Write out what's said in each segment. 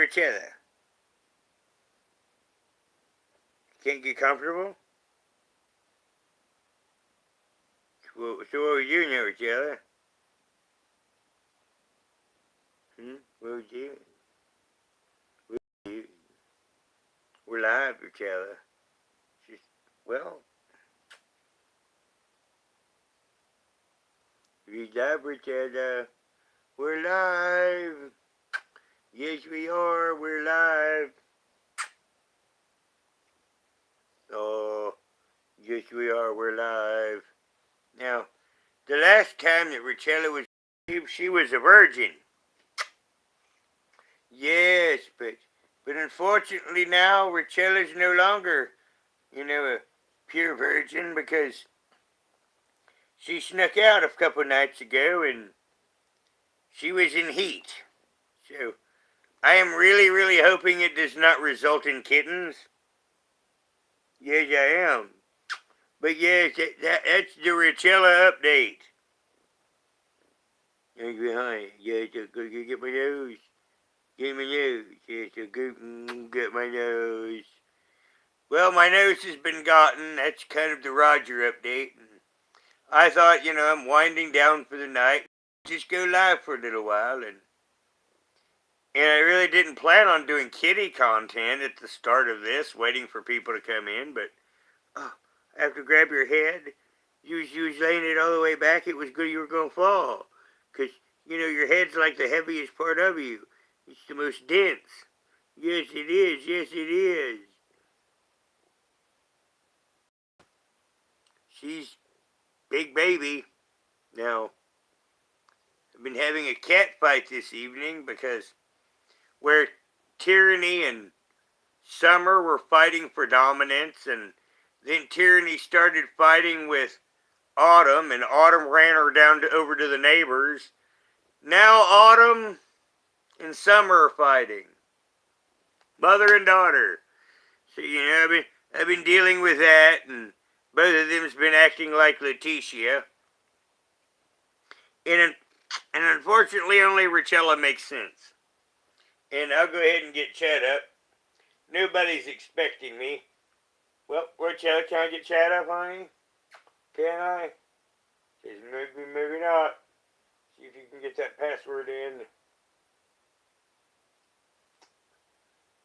Richella? Can't get comfortable? So what was you doing, Richella? What was you? We're live, Richella. Well, we live, Richella. We're live. Yes, we are. We're live. Oh, yes, we are. We're live. Now, the last time that Richella was, she was a virgin. Yes, but unfortunately now Richella's no longer, a pure virgin because she snuck out a couple nights ago and she was in heat. So I am really, really hoping it does not result in kittens. Yes, I am. But yes, that's the Richella update. Yes, behind. Yes, go get my nose. Get my nose. Yes, go get my nose. Well, my nose has been gotten. That's kind of the Roger update. I thought, I'm winding down for the night. Just go live for a little while. And I really didn't plan on doing kitty content at the start of this, waiting for people to come in. But I have to grab your head. You was laying it all the way back. It was good you were going to fall. Because, your head's like the heaviest part of you. It's the most dense. Yes, it is. Yes, it is. She's big baby. Now, I've been having a cat fight this evening because where Tyranny and Summer were fighting for dominance, and then Tyranny started fighting with Autumn, and Autumn ran her down over to the neighbors. Now Autumn and Summer are fighting. Mother and daughter. So, I've been dealing with that, and both of them's been acting like Letitia. And unfortunately, only Richella makes sense. And I'll go ahead and get Chad up. Nobody's expecting me. Well, Richella, can I get Chad up, honey? Can I? Maybe not. See if you can get that password in.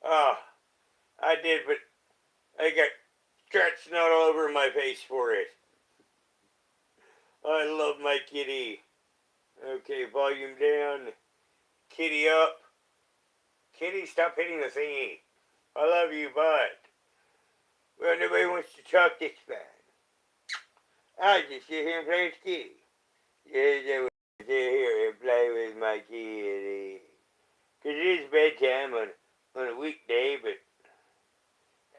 Oh, I did, but I got cat snot all over my face for it. I love my kitty. Okay, volume down. Kitty up. Kitty, stop hitting the thingy. I love you, but well, nobody wants to talk this fast. I'll just sit here and play with kitty. Yes, I will sit here and play with my kitty. Because it is bedtime on a weekday, but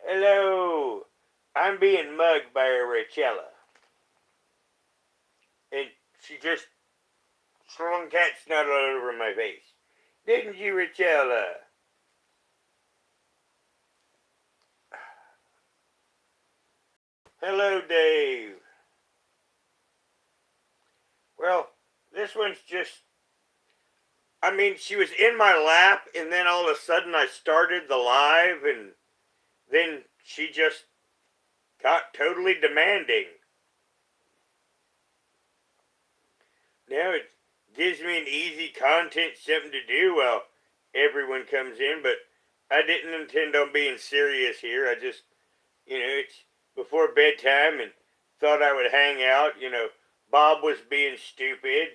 hello. I'm being mugged by a Richella. And she just slung cat snot all over my face. Didn't you, Richella? Hello, Dave. Well, this one's just, she was in my lap, and then all of a sudden I started the live, and then she just got totally demanding. Now it gives me an easy content, something to do while everyone comes in, but I didn't intend on being serious here. I just, it's before bedtime and thought I would hang out. Bob was being stupid,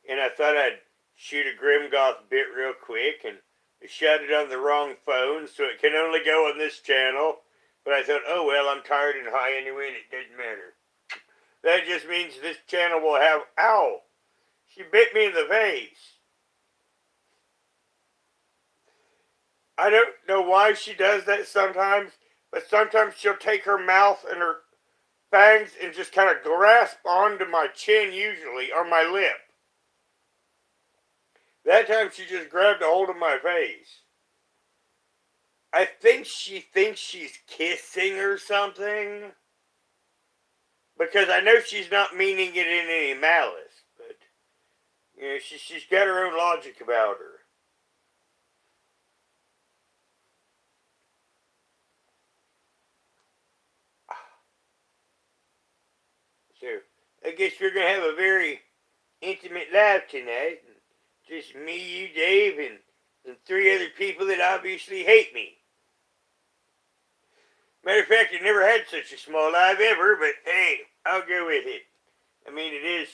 and I thought I'd shoot a Grimgoth bit real quick, and I shot it on the wrong phone, so it can only go on this channel. But I thought, oh well, I'm tired and high anyway, and it doesn't matter. That just means this channel will have, ow! She bit me in the face. I don't know why she does that sometimes, but sometimes she'll take her mouth and her fangs and just kind of grasp onto my chin usually, or my lip. That time she just grabbed a hold of my face. I think she thinks she's kissing or something. Because I know she's not meaning it in any malice. But, she's got her own logic about her. guess we're going to have a very intimate live tonight. Just me, you, Dave, and 3 other people that obviously hate me. Matter of fact, I never had such a small live ever, but hey, I'll go with it. I mean, it is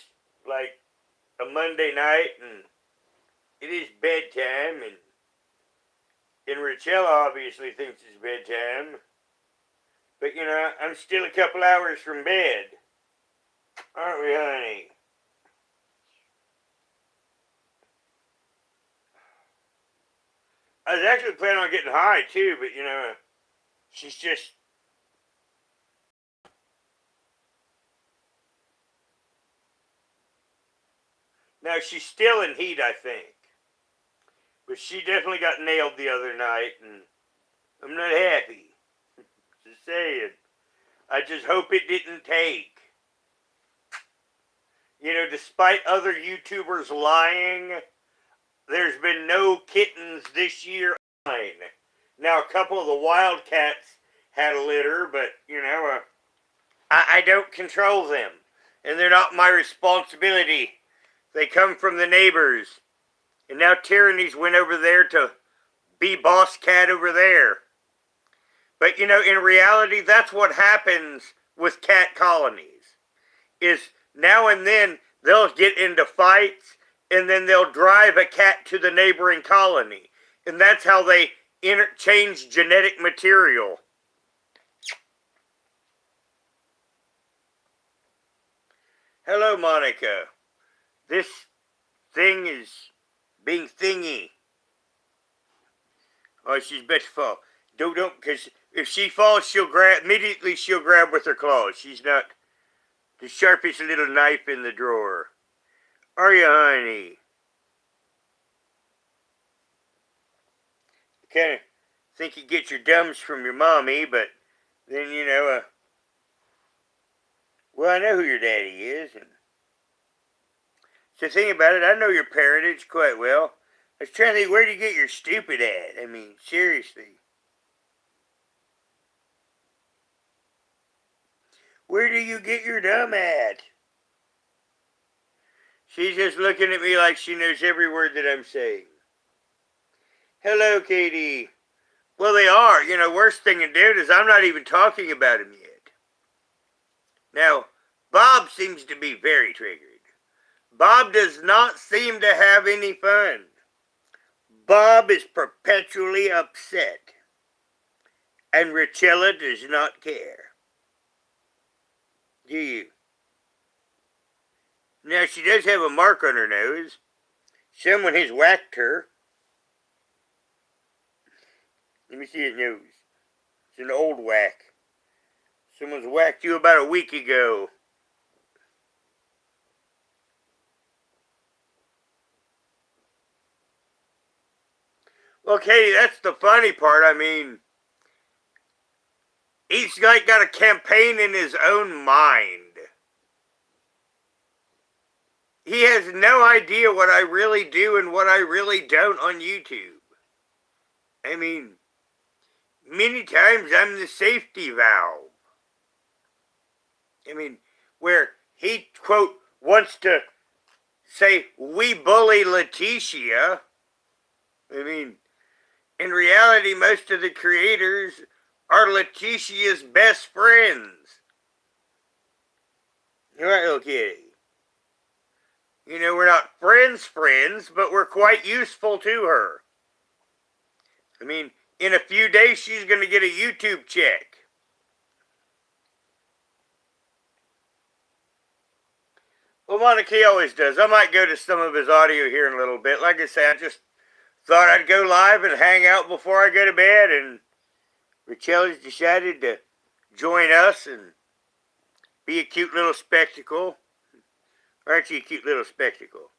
like a Monday night, and it is bedtime, and Richella obviously thinks it's bedtime. But, you know, I'm still a couple hours from bed. Aren't we, honey? I was actually planning on getting high, too, but, you know, she's just... Now, she's still in heat, I think. But she definitely got nailed the other night, and I'm not happy. Just saying. I just hope it didn't take. You know, despite other YouTubers lying, there's been no kittens this year. Now, a couple of the wildcats had a litter, but, you know, I don't control them. And they're not my responsibility. They come from the neighbors. And now Tyrannies went over there to be boss cat over there. But, you know, in reality, that's what happens with cat colonies. Is now and then they'll get into fights, and then they'll drive a cat to the neighboring colony. And that's how they interchange genetic material. Hello, Monica. This thing is being thingy. Oh, she's about to fall. Don't, because if she falls, she'll grab with her claws. She's not the sharpest little knife in the drawer. Are you, honey? Kind of think you get your dumbs from your mommy, but then, you know, well, I know who your daddy is, and so think about it, I know your parentage quite well. I was trying to think, where do you get your stupid at? I mean, seriously. Where do you get your dumb at? She's just looking at me like she knows every word that I'm saying. Hello, Katie. Well, they are. You know, worst thing to do is I'm not even talking about him yet. Now, Bob seems to be very triggered. Bob does not seem to have any fun. Bob is perpetually upset. And Richella does not care. Do you? Now, she does have a mark on her nose. Someone has whacked her. Let me see his nose. It's an old whack. Someone's whacked you about a week ago. Well, Katie, that's the funny part. I mean, he's like got a campaign in his own mind. He has no idea what I really do and what I really don't on YouTube. I mean, many times I'm the safety valve. I mean, where he, quote, wants to say, we bully Leticia. I mean, in reality, most of the creators are Leticia's best friends. You're right, little kitty. You know, we're not friends, but we're quite useful to her. I mean, in a few days, she's going to get a YouTube check. Well, Monica always does. I might go to some of his audio here in a little bit. Like I said, I just thought I'd go live and hang out before I go to bed, and Richella's decided to join us and be a cute little spectacle. Aren't you a cute little spectacle?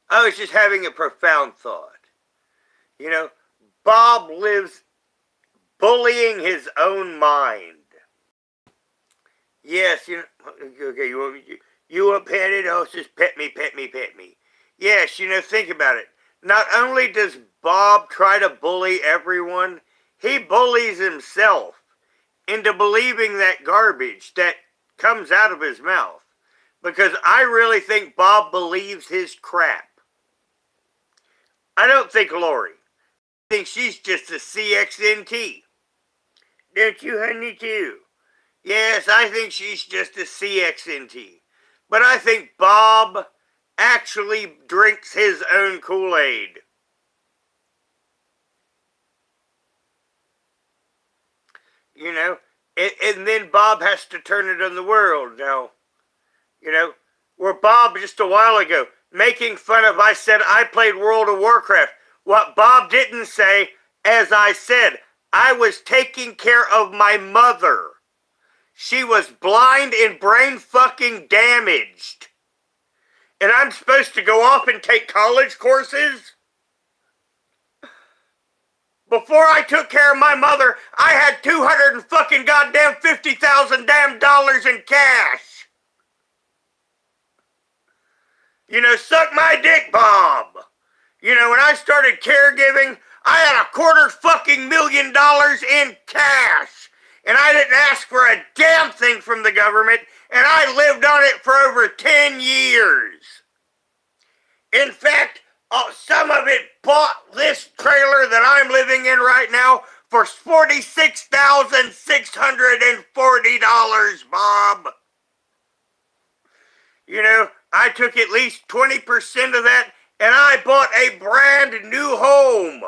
I was just having a profound thought. You know, Bob lives bullying his own mind. Yes, you know, okay, you want petted? Oh, it's just pet me. Yes, you know, think about it. Not only does Bob try to bully everyone, he bullies himself. into believing that garbage that comes out of his mouth. Because I really think Bob believes his crap. I don't think Lori. I think she's just a CXNT. Don't you, honey, too? Yes, I think she's just a CXNT. But I think Bob actually drinks his own Kool-Aid. You know, and then Bob has to turn it on the world. Now, you know, where Bob just a while ago making fun of, I said I played World of Warcraft. What Bob didn't say, as I said, I was taking care of my mother. She was blind and brain fucking damaged. And I'm supposed to go off and take college courses? Before I took care of my mother, I had 200 and fucking goddamn 50,000 damn dollars in cash. You know, suck my dick, Bob. You know, when I started caregiving, I had $250,000 in cash. And I didn't ask for a damn thing from the government, and I lived on it for over 10 years. In fact, some of it bought this trailer that I'm living in right now for $46,640, Bob. You know, I took at least 20% of that, and I bought a brand new home.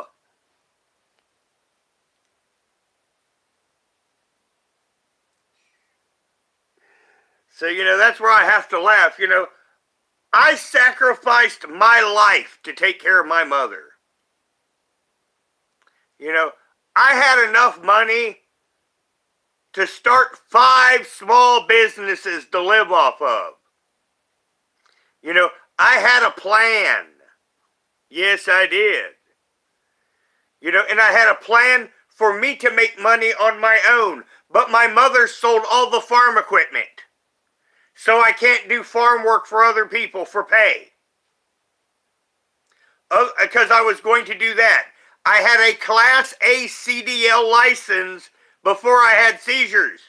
So, you know, that's where I have to laugh. You know, I sacrificed my life to take care of my mother. You know, I had enough money to start 5 small businesses to live off of. You know, I had a plan. Yes, I did. You know, and I had a plan for me to make money on my own. But my mother sold all the farm equipment. So I can't do farm work for other people for pay. Because I was going to do that. I had a Class A CDL license before I had seizures.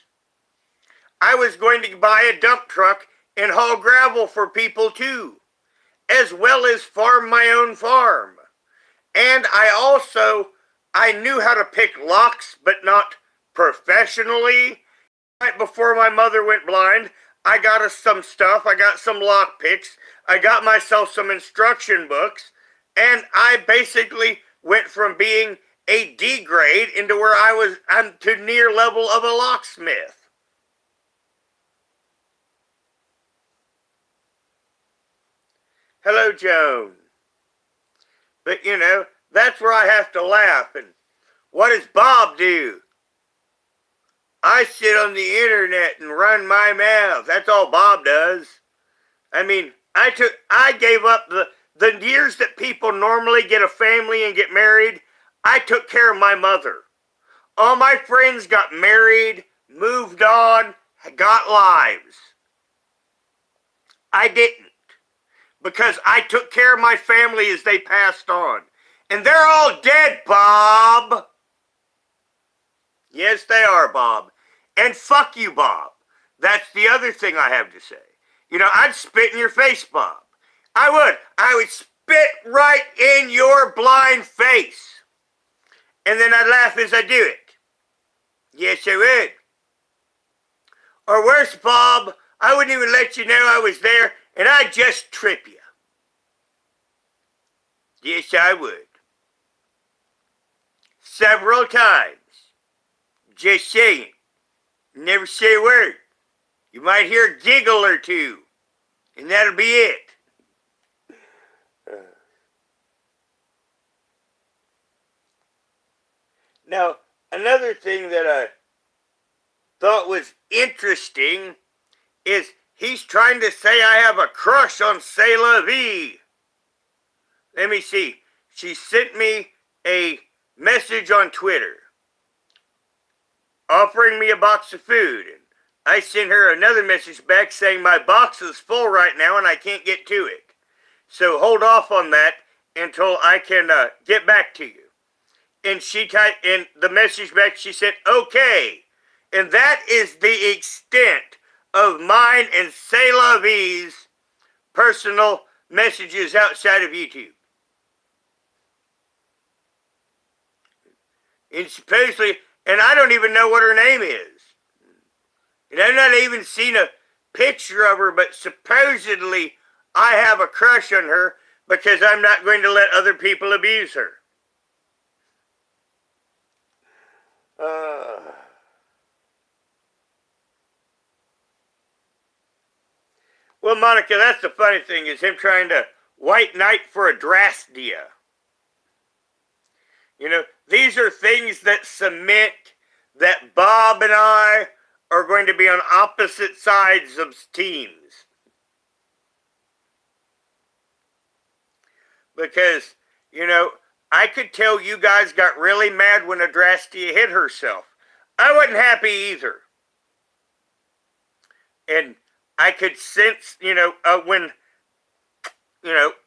I was going to buy a dump truck and haul gravel for people too, as well as farm my own farm. And I knew how to pick locks, but not professionally. Right before my mother went blind, I got us some stuff. I got some lock picks. I got myself some instruction books. And I basically went from being a D grade into where I'm to near level of a locksmith. Hello, Joan. But, you know, that's where I have to laugh. And what does Bob do? I sit on the internet and run my mouth. That's all Bob does. I mean, I gave up the years that people normally get a family and get married. I took care of my mother. All my friends got married, moved on, got lives. I didn't. Because I took care of my family as they passed on. And they're all dead, Bob. Yes, they are, Bob. And fuck you, Bob. That's the other thing I have to say. You know, I'd spit in your face, Bob. I would. I would spit right in your blind face. And then I'd laugh as I do it. Yes, I would. Or worse, Bob, I wouldn't even let you know I was there, and I'd just trip you. Yes, I would. Several times. Just saying. Never say a word. You might hear a giggle or two. And that'll be it. Now, another thing that I thought was interesting is he's trying to say I have a crush on C'est La Vie. Let me see. She sent me a message on Twitter offering me a box of food. And I sent her another message back saying my box is full right now and I can't get to it. So hold off on that until I can get back to you. And she typed in the message back, she said, okay. And that is the extent of mine and C'est La Vie's personal messages outside of YouTube. And supposedly, and I don't even know what her name is. And I've not even seen a picture of her, but supposedly I have a crush on her because I'm not going to let other people abuse her. Well, Monica, that's the funny thing, is him trying to white knight for a Drastia. You know, these are things that cement that Bob and I are going to be on opposite sides of teams. Because, you know, I could tell you guys got really mad when Adrastia hit herself. I wasn't happy either. And I could sense, when,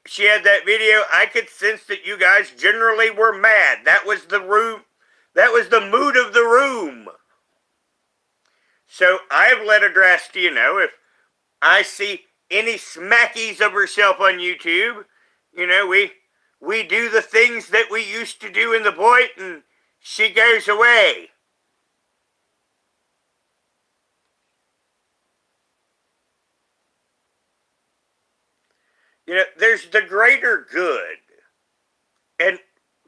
she had that video, I could sense that you guys generally were mad. That was the room. That was the mood of the room. So I've let Adrastia know if I see any smackies of herself on YouTube, we do the things that we used to do in the Void, and she goes away. There's the greater good. And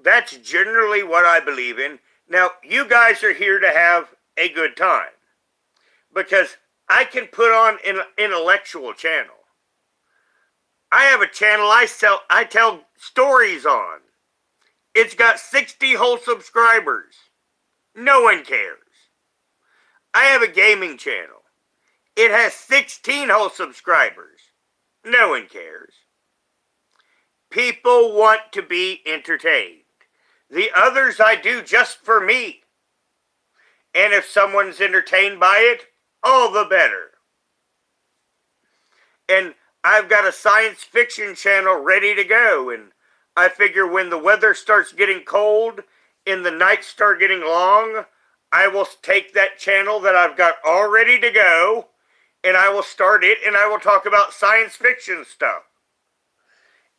that's generally what I believe in. Now, you guys are here to have a good time. Because I can put on an intellectual channel. I have a channel I tell stories on. It's got 60 whole subscribers. No one cares. I have a gaming channel. It has 16 whole subscribers. No one cares. People want to be entertained. The others I do just for me. And if someone's entertained by it, all the better. And I've got a science fiction channel ready to go, and I figure when the weather starts getting cold and the nights start getting long, I will take that channel that I've got all ready to go, and I will start it, and I will talk about science fiction stuff.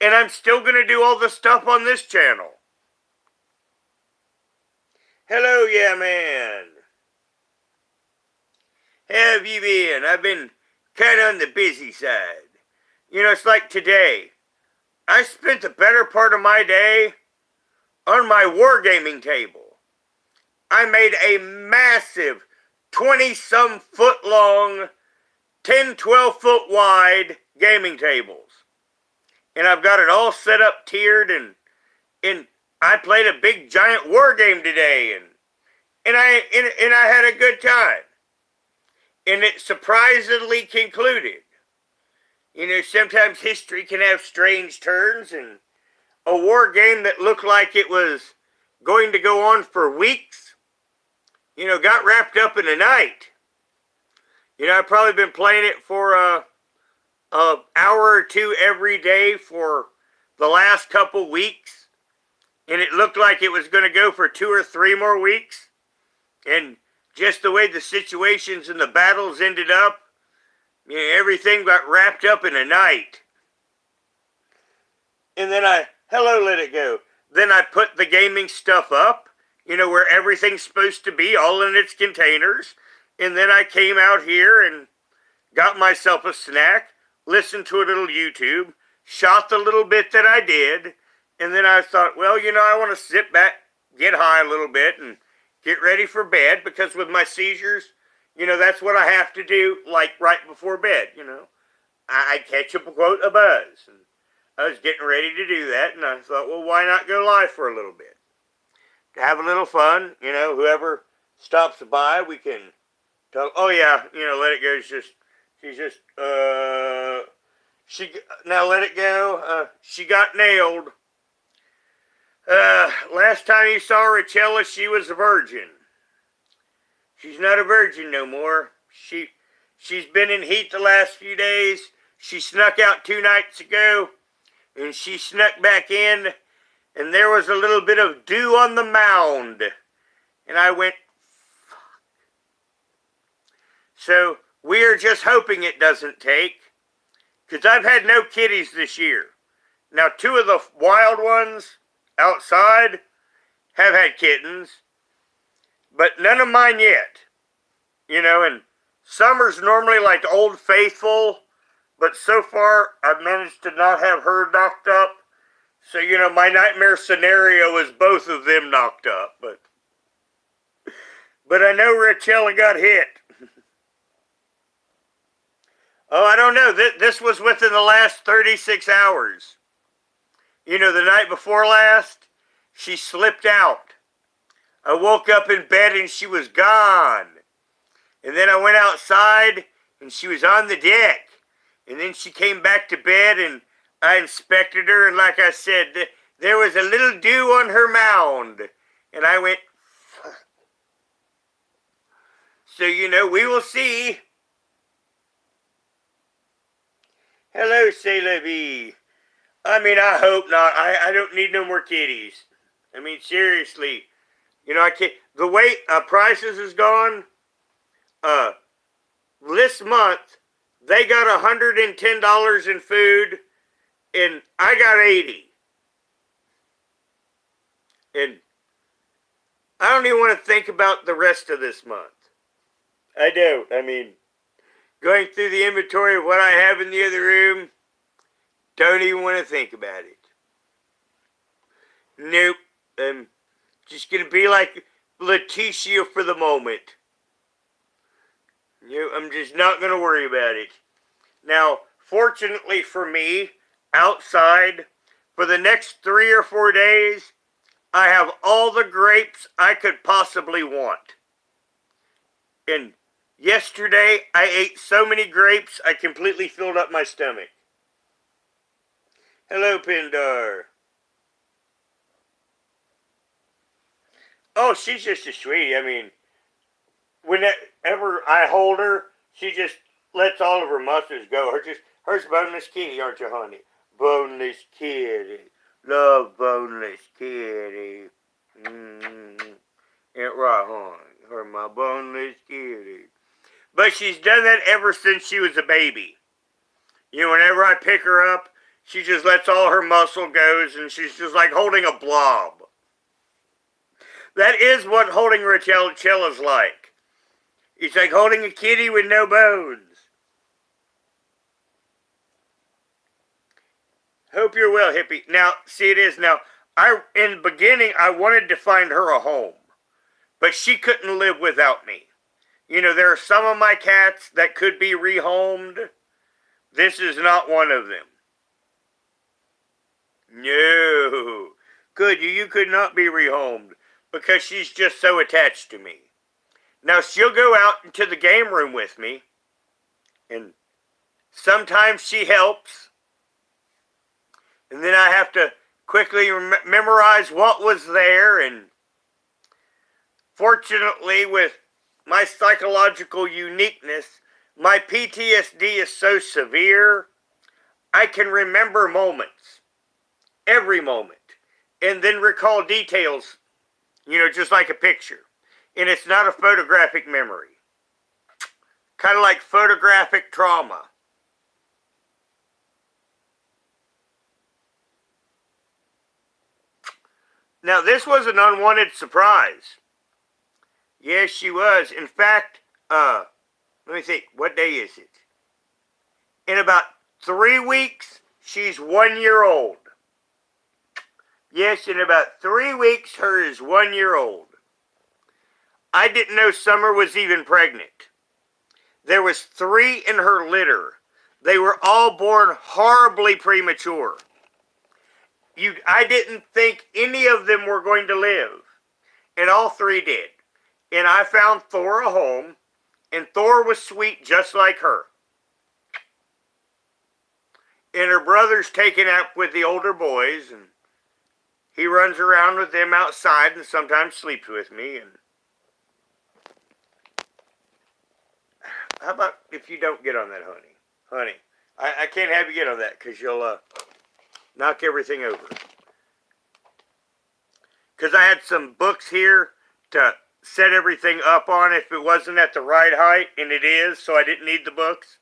And I'm still going to do all the stuff on this channel. Hello, yeah, man. How have you been? I've been kind of on the busy side. It's like today. I spent the better part of my day on my wargaming table. I made a massive 20-some foot long, 10, 12 foot wide gaming tables. And I've got it all set up, tiered, and I played a big giant war game today, and I had a good time. And it surprisingly concluded. Sometimes history can have strange turns, and a war game that looked like it was going to go on for weeks, got wrapped up in a night. I've probably been playing it for an hour or two every day for the last couple weeks, and it looked like it was going to go for 2 or 3 more weeks, and just the way the situations and the battles ended up, everything got wrapped up in a night. And then hello, let it go. Then I put the gaming stuff up, where everything's supposed to be, all in its containers. And then I came out here and got myself a snack, listened to a little YouTube, shot the little bit that I did, and then I thought, well, I want to sit back, get high a little bit, and get ready for bed, because with my seizures, that's what I have to do, like right before bed, I catch a buzz, and I was getting ready to do that, and I thought, well, why not go live for a little bit? To have a little fun, whoever stops by, we can talk. Oh yeah, let it go, now let it go, she got nailed. Last time you saw Rachella, she was a virgin. She's not a virgin no more. She's been in heat the last few days. She snuck out 2 nights ago, and she snuck back in, and there was a little bit of dew on the mound. And I went, fuck. So we are just hoping it doesn't take, because I've had no kitties this year. Now, two of the wild ones outside have had kittens, but none of mine yet. And summer's normally like Old Faithful, but so far I've managed to not have her knocked up. So, my nightmare scenario is both of them knocked up, but I know Rachella got hit. Oh, I don't know. This was within the last 36 hours. The night before last, she slipped out. I woke up in bed and she was gone. And then I went outside and she was on the deck. And then she came back to bed and I inspected her. And like I said, there was a little dew on her mound. And I went, so, we will see. Hello, C'est la vie. I hope not. I don't need no more kitties. Seriously. I can't. The way prices is gone, this month, they got $110 in food, and I got $80. And I don't even want to think about the rest of this month. I don't. Going through the inventory of what I have in the other room, don't even want to think about it. Nope. I'm just going to be like Leticia for the moment. I'm just not going to worry about it. Now, fortunately for me, outside, for the next 3 or 4 days, I have all the grapes I could possibly want. And yesterday, I ate so many grapes, I completely filled up my stomach. Hello, Pindar. Oh, she's just a sweetie. Whenever I hold her, she just lets all of her muscles go. Her's boneless kitty, aren't you, honey? Boneless kitty. Love boneless kitty. Ain't right, honey? Her my boneless kitty. But she's done that ever since she was a baby. Whenever I pick her up, she just lets all her muscle goes, and she's just like holding a blob. That is what holding Rachella's like. It's like holding a kitty with no bones. Hope you're well, hippie. Now, see it is. Now, in the beginning, I wanted to find her a home. But she couldn't live without me. There are some of my cats that could be rehomed. This is not one of them. No. You could not be rehomed. Because she's just so attached to me. Now, she'll go out into the game room with me. And sometimes she helps. And then I have to quickly memorize what was there. And fortunately, with my psychological uniqueness, my PTSD is so severe, I can remember moments. Every moment. And then recall details. Just like a picture. And it's not a photographic memory. Kind of like photographic trauma. Now, this was an unwanted surprise. Yes, she was. In fact, let me think. What day is it? In about 3 weeks, she's 1 year old. Yes, in about 3 weeks, her is 1 year old. I didn't know Summer was even pregnant. There was 3 in her litter. They were all born horribly premature. I didn't think any of them were going to live. And all 3 did. And I found Thor a home. And Thor was sweet just like her. And her brother's taken up with the older boys. And he runs around with them outside and sometimes sleeps with me. And how about if you don't get on that, honey? Honey, I can't have you get on that because you'll knock everything over. Because I had some books here to set everything up on if it wasn't at the right height, and it is, so I didn't need the books.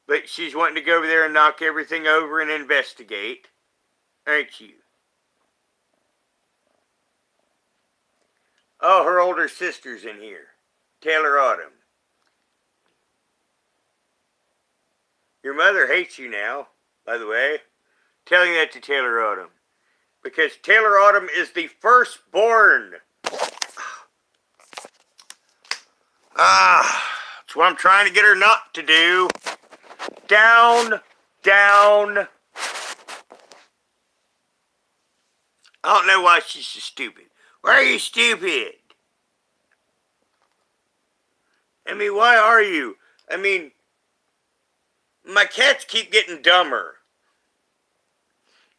But she's wanting to go over there and knock everything over and investigate. Aren't you? Oh, her older sister's in here. Taylor Autumn. Your mother hates you now, by the way. Telling that to Taylor Autumn. Because Taylor Autumn is the firstborn. That's what I'm trying to get her not to do. Down, down. I don't know why she's so stupid. Why are you stupid? I mean, why are you? I mean, my cats keep getting dumber.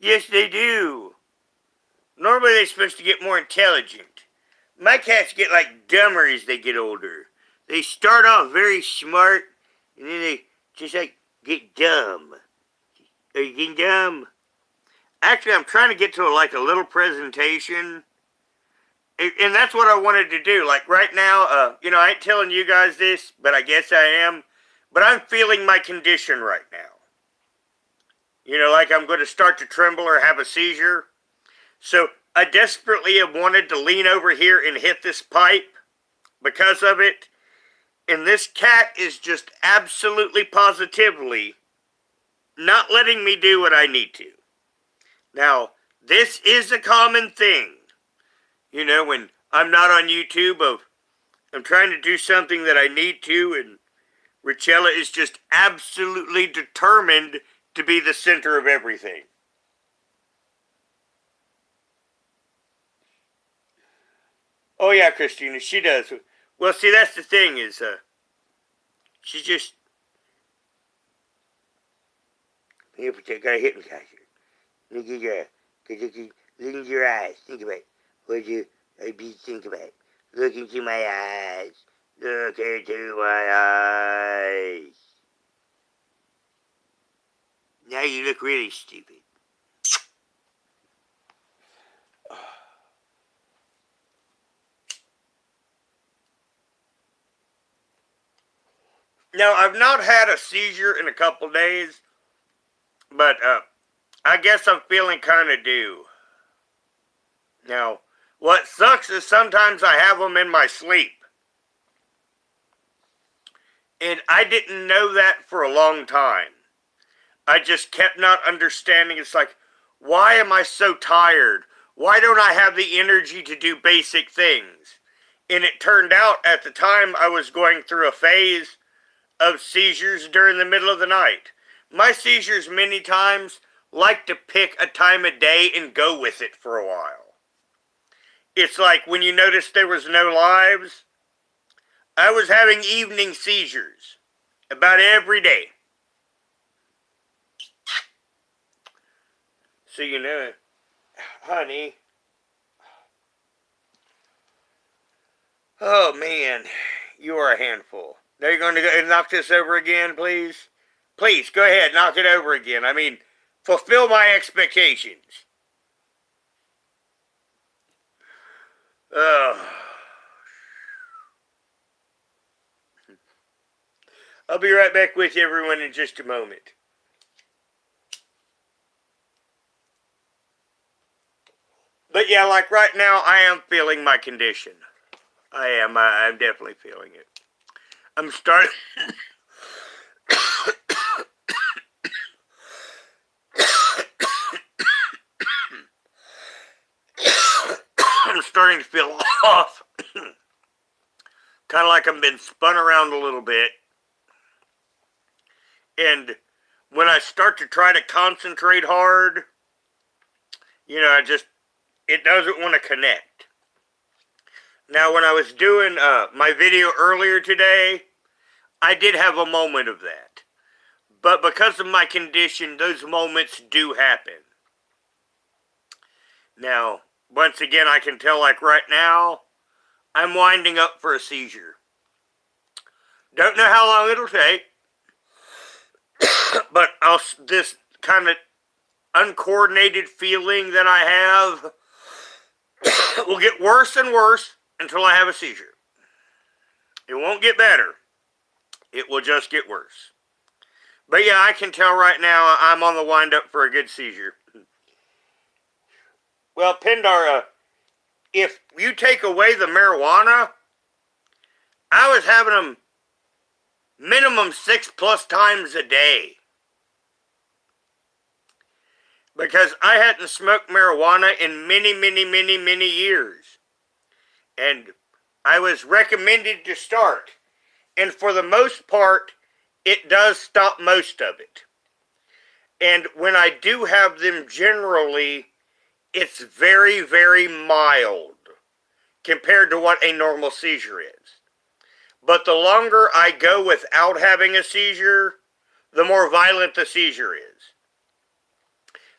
Yes, they do. Normally they're supposed to get more intelligent. My cats get like dumber as they get older. They start off very smart, and then they just like get dumb. Are you getting dumb? Actually, I'm trying to get to like a little presentation. And that's what I wanted to do. Like right now, I ain't telling you guys this, but I guess I am. But I'm feeling my condition right now. Like I'm going to start to tremble or have a seizure. So I desperately have wanted to lean over here and hit this pipe because of it. And this cat is just absolutely positively not letting me do what I need to. Now, this is a common thing. When I'm not on YouTube, I'm trying to do something that I need to, and Richella is just absolutely determined to be the center of everything. Oh yeah, Christina, she does. Well, see, that's the thing is, she's just... I got a hypnotizer. Look at your... Look into your eyes. Think about it. What you... think about it. Look into my eyes. Look into my eyes. Now you look really stupid. Now, I've not had a seizure in a couple days, but I guess I'm feeling kind of due. Now, what sucks is sometimes I have them in my sleep. And I didn't know that for a long time. I just kept not understanding. It's like, why am I so tired? Why don't I have the energy to do basic things? And it turned out at the time I was going through a phase of seizures during the middle of the night. My seizures many times like to pick a time of day and go with it for a while. It's like when you noticed there was no lives, I was having evening seizures about every day. So honey. Oh man, you are a handful. Now you're going to go and knock this over again, please? Please, go ahead, knock it over again. I mean, fulfill my expectations. I'll be right back with you, everyone, in just a moment. But yeah, like right now, I am feeling my condition. I am. I'm definitely feeling it. I'm starting... I'm starting to feel off. Kind of like I've been spun around a little bit. And when I start to try to concentrate hard, it doesn't want to connect. Now, when I was doing my video earlier today, I did have a moment of that. But because of my condition, those moments do happen. Now, once again, I can tell, like right now, I'm winding up for a seizure. Don't know how long it'll take. But this kind of uncoordinated feeling that I have will get worse and worse until I have a seizure. It won't get better. It will just get worse. But yeah, I can tell right now I'm on the wind up for a good seizure. Well, Pindar, if you take away the marijuana, I was having them minimum 6+ times a day. Because I hadn't smoked marijuana in many years. And I was recommended to start. And for the most part, it does stop most of it. And when I do have them generally, it's very mild compared to what a normal seizure is. But the longer I go without having a seizure, the more violent the seizure is.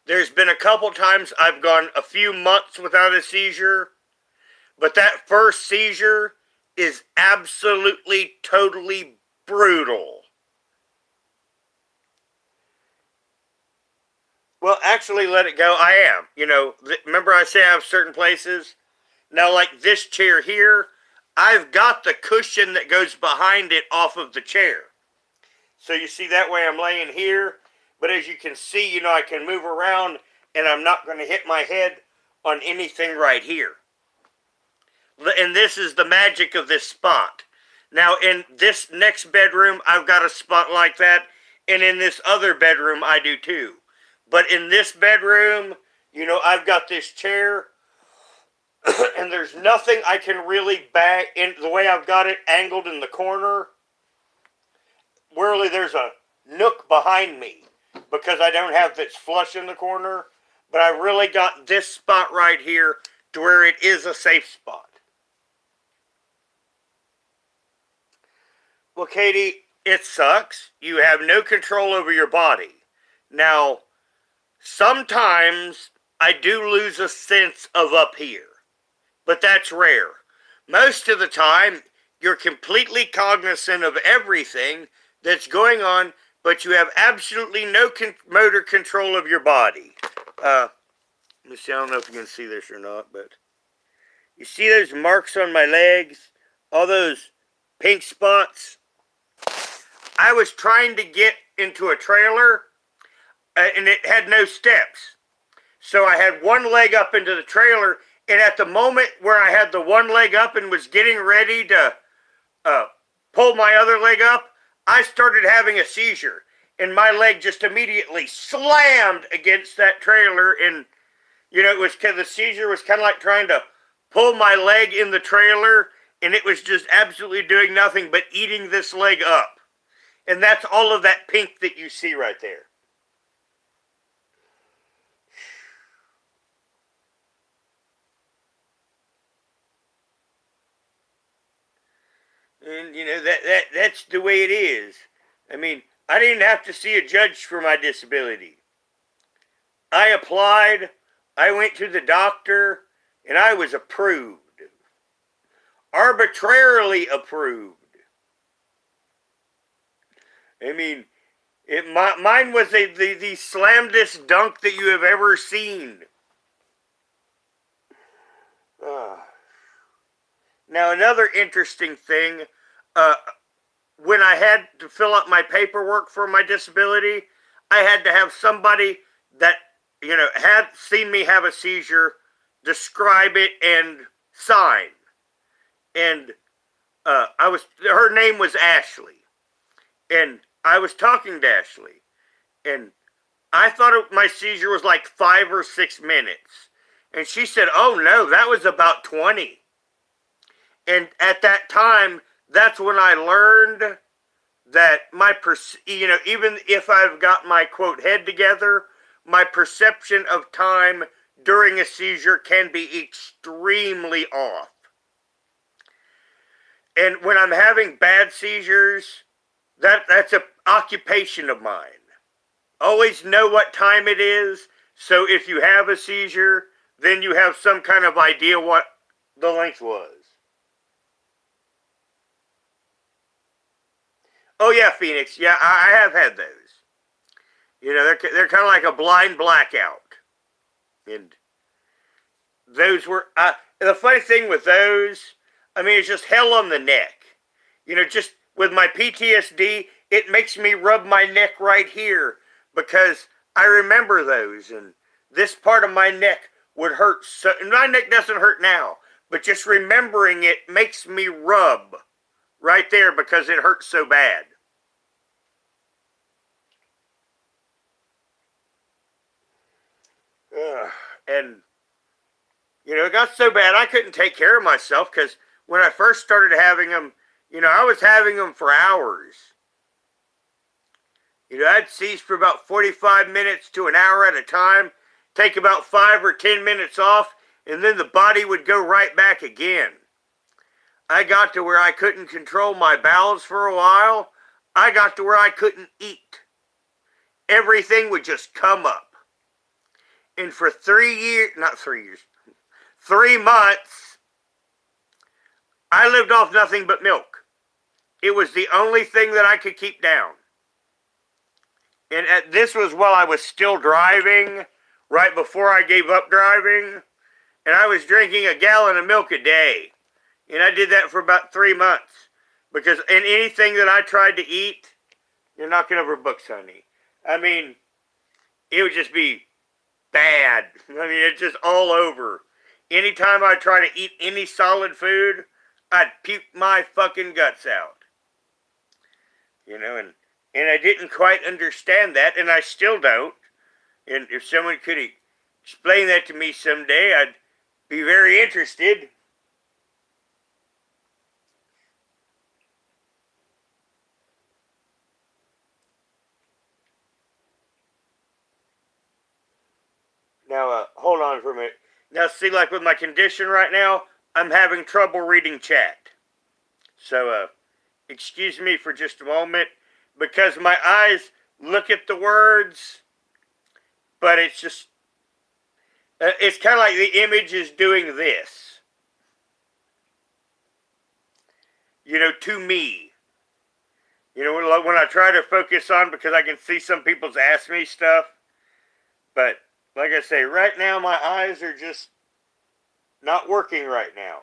There's been a couple times I've gone a few months without a seizure, but that first seizure is absolutely, totally brutal. Well, actually, let it go. I am. You know, remember I say I have certain places? Now, like this chair here, I've got the cushion that goes behind it off of the chair. So you see that way I'm laying here, but as you can see, you know, I can move around and I'm not going to hit my head on anything right here. And this is the magic of this spot. Now, in this next bedroom, I've got a spot like that, and in this other bedroom, I do too. But in this bedroom, you know, I've got this chair, and there's nothing I can really bang in the way I've got it angled in the corner. Really, there's a nook behind me because I don't have this flush in the corner, but I really got this spot right here to where it is a safe spot. Well, Katie, it sucks. You have no control over your body. Now, sometimes I do lose a sense of up here, but that's rare. Most of the time, you're completely cognizant of everything that's going on, but you have absolutely no motor control of your body. Let me see, I don't know if you can see this or not, but you see those marks on my legs? All those pink spots? I was trying to get into a trailer, and it had no steps. So I had one leg up into the trailer, and at the moment where I had the one leg up and was getting ready to pull my other leg up, I started having a seizure. And my leg just immediately slammed against that trailer. And, you know, it was the seizure was kind of like trying to pull my leg in the trailer, and it was just absolutely doing nothing but eating this leg up. And that's all of that pink that you see right there. And, you know, that's the way it is. I mean, I didn't have to see a judge for my disability. I applied, I went to the doctor, and I was approved. Arbitrarily approved. I mean, mine was the slamdest dunk that you have ever seen. Now, another interesting thing, when I had to fill out my paperwork for my disability, I had to have somebody that, you know, had seen me have a seizure describe it and sign. And her name was Ashley. And I was talking to Ashley. And I thought my seizure was like 5 or 6 minutes. And she said, oh no, that was about 20. And at that time, that's when I learned that you know, even if I've got my, quote, head together, my perception of time during a seizure can be extremely off. And when I'm having bad seizures, that's an occupation of mine. Always know what time it is, so if you have a seizure, then you have some kind of idea what the length was. Oh yeah, Phoenix. Yeah, I have had those. You know, they're kind of like a blind blackout. And those were, the funny thing with those, I mean, it's just hell on the neck. You know, just with my PTSD, it makes me rub my neck right here because I remember those, and this part of my neck would hurt. So, my neck doesn't hurt now, but just remembering it makes me rub right there because it hurts so bad. And, you know, it got so bad I couldn't take care of myself because when I first started having them, you know, I was having them for hours. You know, I'd seize for about 45 minutes to an hour at a time, take about 5 or 10 minutes off, and then the body would go right back again. I got to where I couldn't control my bowels for a while. I got to where I couldn't eat. Everything would just come up. And for 3 months, I lived off nothing but milk. It was the only thing that I could keep down. And this was while I was still driving, right before I gave up driving. And I was drinking a gallon of milk a day. And I did that for about 3 months. Because in anything that I tried to eat, you're knocking over books, honey. I mean, it would just be bad. I mean, it's just all over. Anytime I try to eat any solid food, I'd puke my fucking guts out. You know, and I didn't quite understand that, and I still don't. And if someone could explain that to me someday, I'd be very interested. Now, hold on for a minute. Now, see, like with my condition right now, I'm having trouble reading chat. So, excuse me for just a moment, because my eyes look at the words, but it's just, it's kind of like the image is doing this. You know, to me. You know, when I try to focus on, because I can see some people's ask me stuff, but like I say, right now my eyes are just not working right now.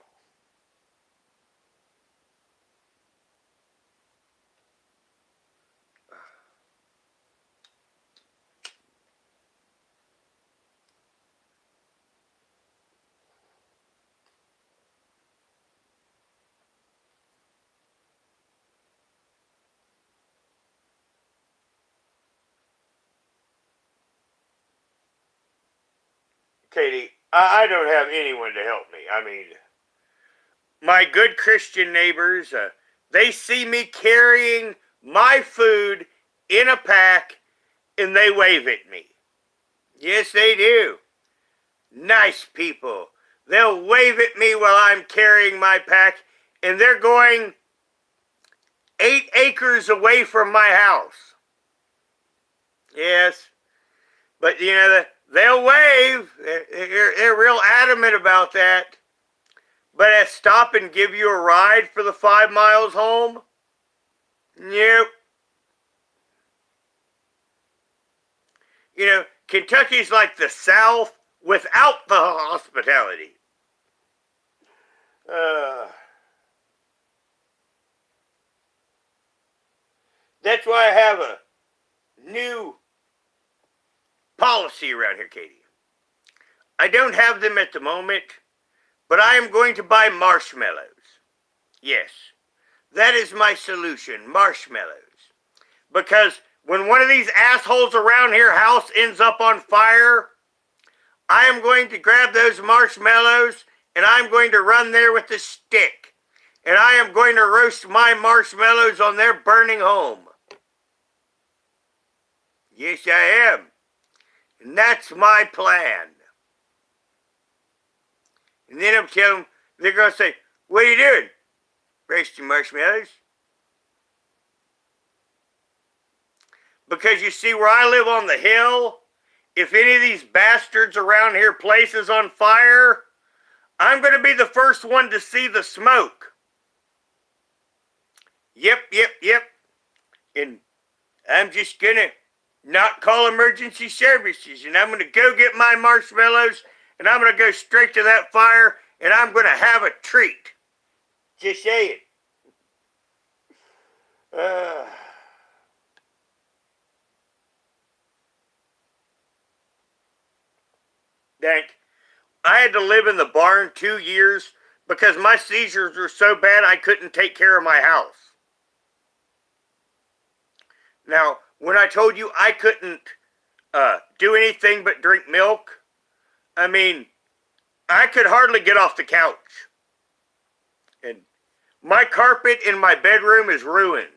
Katie, I don't have anyone to help me. I mean, my good Christian neighbors, they see me carrying my food in a pack and they wave at me. Yes, they do. Nice people. They'll wave at me while I'm carrying my pack, and they're going 8 acres away from my house. Yes, but you know, they'll wave. They're real adamant about that. But I stop and give you a ride for the 5 miles home? Nope. You know, Kentucky's like the South without the hospitality. That's why I have a new policy around here, Katie. I don't have them at the moment, but I am going to buy marshmallows. Yes, that is my solution, marshmallows. Because when one of these assholes around here house ends up on fire, I am going to grab those marshmallows and I'm going to run there with a stick. And I am going to roast my marshmallows on their burning home. Yes, I am. And that's my plan. And then I'm telling them, they're going to say, what are you doing? Roasting marshmallows? Because you see, where I live on the hill, if any of these bastards around here places on fire, I'm going to be the first one to see the smoke. Yep. And I'm just going to not call emergency services. And I'm going to go get my marshmallows, and I'm going to go straight to that fire, and I'm going to have a treat. Just saying. Uh, Dang. I had to live in the barn 2 years because my seizures were so bad I couldn't take care of my house. Now, when I told you I couldn't do anything but drink milk, I mean, I could hardly get off the couch. And my carpet in my bedroom is ruined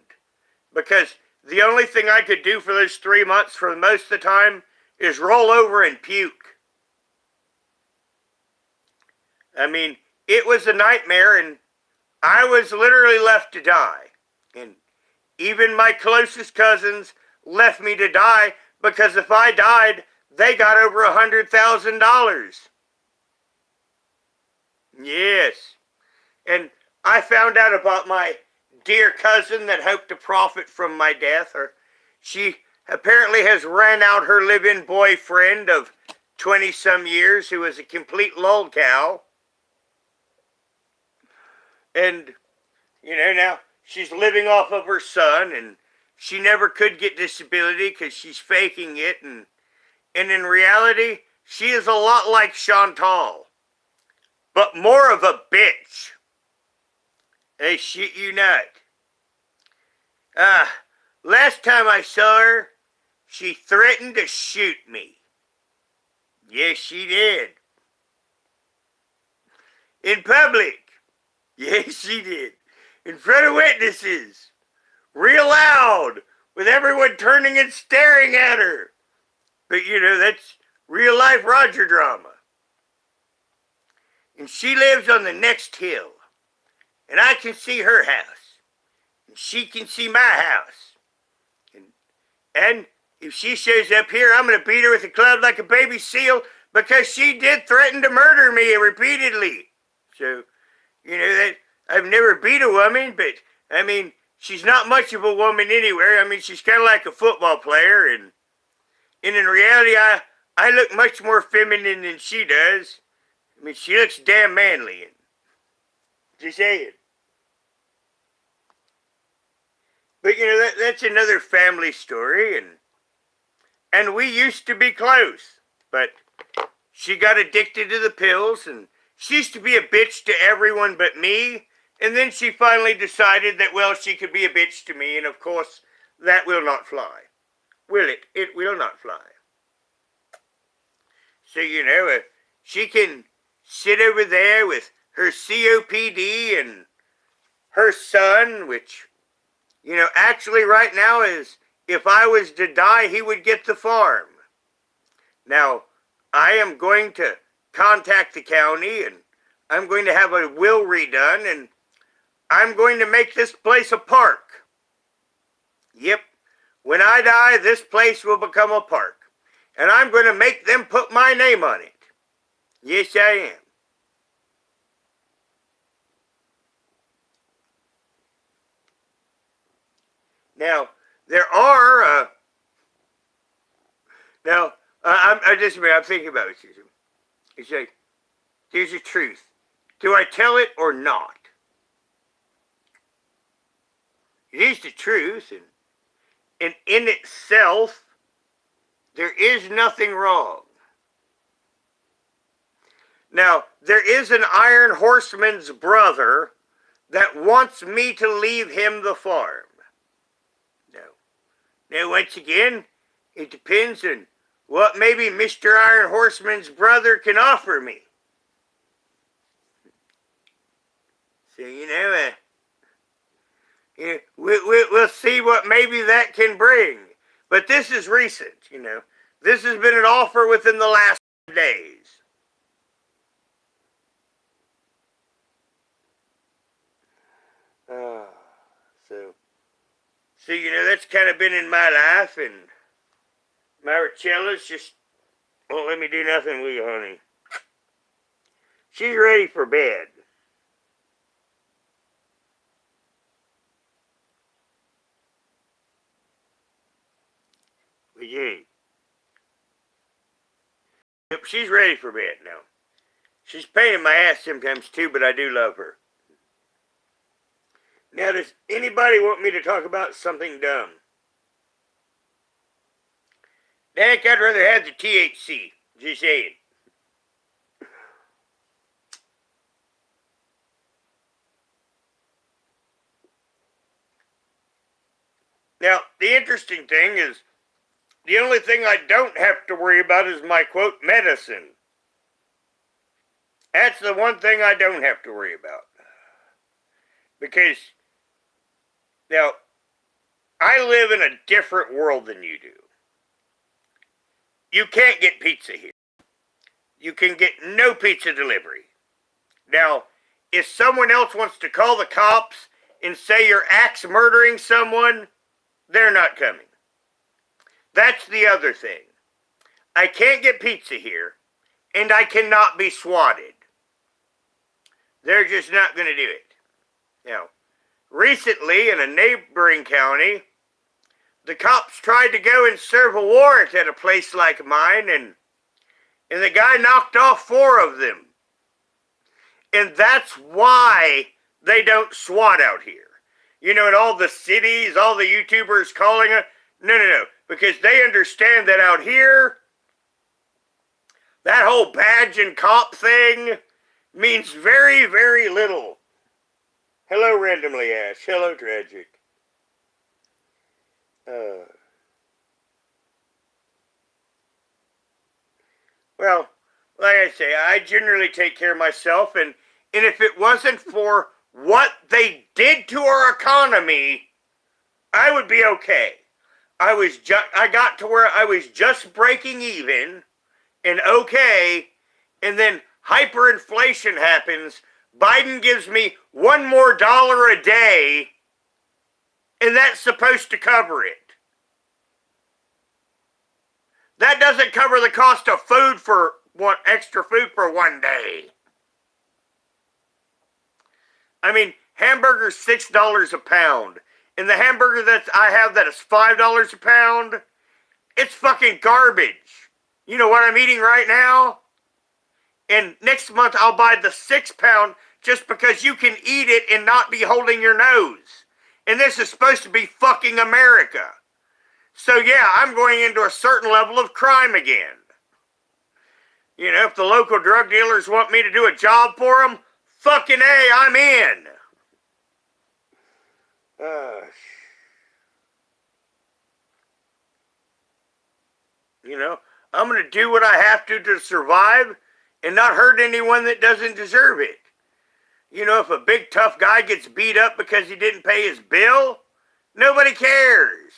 because the only thing I could do for those 3 months for most of the time is roll over and puke. I mean, it was a nightmare, and I was literally left to die. And even my closest cousins left me to die because if I died, they got over $100,000. Yes. And I found out about my dear cousin that hoped to profit from my death. Or she apparently has ran out her live-in boyfriend of 20-some years who was a complete lolcow. And, now she's living off of her son, and she never could get disability because she's faking it. And in reality, she is a lot like Chantal, but more of a bitch. They shit you not. Last time I saw her, she threatened to shoot me. Yes, she did. In public. Yes, she did. In front of witnesses. Real loud. With everyone turning and staring at her. But that's real life Roger drama. And she lives on the next hill. And I can see her house. And she can see my house. And if she shows up here, I'm going to beat her with a club like a baby seal because she did threaten to murder me repeatedly. So, that I've never beat a woman, but, I mean, she's not much of a woman anywhere. I mean, she's kind of like a football player, and in reality, I look much more feminine than she does. I mean, she looks damn manly, and just saying. But, that's another family story, and we used to be close, but she got addicted to the pills, and she used to be a bitch to everyone but me, and then she finally decided that, well, she could be a bitch to me, and of course, that will not fly. Will it? It will not fly. So, she can sit over there with her COPD and her son, which, actually right now is, if I was to die, he would get the farm. Now, I am going to contact the county, and I'm going to have a will redone, and I'm going to make this place a park. Yep, when I die, this place will become a park, and I'm going to make them put my name on it. Yes, I am. Now, there are, I'm thinking about it, Susan. It's like, here's the truth. Do I tell it or not? It is the truth, and in itself, there is nothing wrong. Now, there is an Iron Horseman's brother that wants me to leave him the farm. Now, once again, it depends on what maybe Mr. Iron Horseman's brother can offer me. So, we'll see what maybe that can bring. But this is recent, This has been an offer within the last days. So, that's kind of been in my life, and Maricella's just won't let me do nothing with you, honey. She's ready for bed. But yeah. Yep, she's ready for bed now. She's pain in my ass sometimes too, but I do love her. Now, does anybody want me to talk about something dumb? Heck, I'd rather have the THC. Just saying. Now, the interesting thing is, the only thing I don't have to worry about is my, quote, medicine. That's the one thing I don't have to worry about. Because, now, I live in a different world than you do. You can't get pizza here. You can get no pizza delivery. Now, if someone else wants to call the cops and say you're axe murdering someone, they're not coming. That's the other thing. I can't get pizza here, and I cannot be swatted. They're just not going to do it. Now, recently in a neighboring county, the cops tried to go and serve a warrant at a place like mine, and the guy knocked off 4 of them. And that's why they don't SWAT out here. You know, in all the cities, all the YouTubers calling it. No. Because they understand that out here, that whole badge and cop thing means very, very little. Hello, Randomly Ash. Hello, Tragic. Well, like I say, I generally take care of myself, and if it wasn't for what they did to our economy, I would be okay. I got to where I was just breaking even and okay, and then hyperinflation happens. Biden gives me $1 more a day, and that's supposed to cover it. That doesn't cover the cost of food for extra food for 1 day. I mean, hamburger's $6 a pound. And the hamburger that I have that is $5 a pound, it's fucking garbage. You know what I'm eating right now? And next month I'll buy the 6-pound just because you can eat it and not be holding your nose. And this is supposed to be fucking America. So yeah, I'm going into a certain level of crime again. You know, if the local drug dealers want me to do a job for them, fucking A, I'm in. You know, I'm going to do what I have to survive and not hurt anyone that doesn't deserve it. You know, if a big tough guy gets beat up because he didn't pay his bill, nobody cares.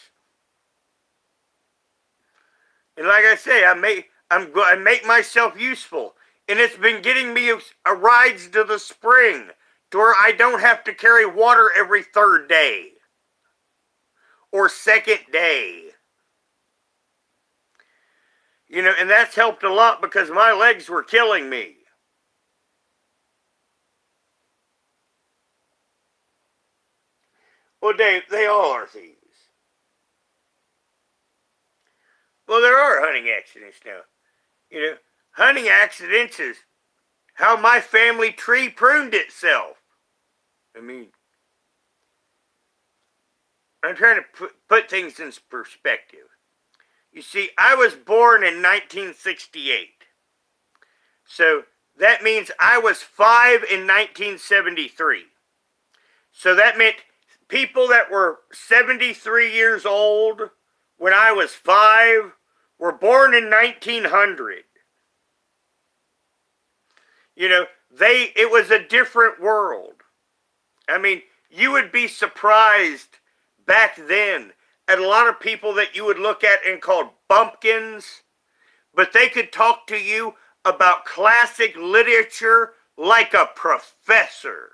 And like I say, I make myself useful. And it's been getting me a rides to the spring to where I don't have to carry water every 3rd day or 2nd day. You know, and that's helped a lot because my legs were killing me. Well, Dave, they all are thieves. Well, there are hunting accidents now. You know, hunting accidents is how my family tree pruned itself. I mean, I'm trying to put things in perspective. You see, I was born in 1968. So that means I was 5 in 1973. So that meant people that were 73 years old when I was 5 were born in 1900. You know, it was a different world. I mean, you would be surprised back then at a lot of people that you would look at and call bumpkins, but they could talk to you about classic literature like a professor.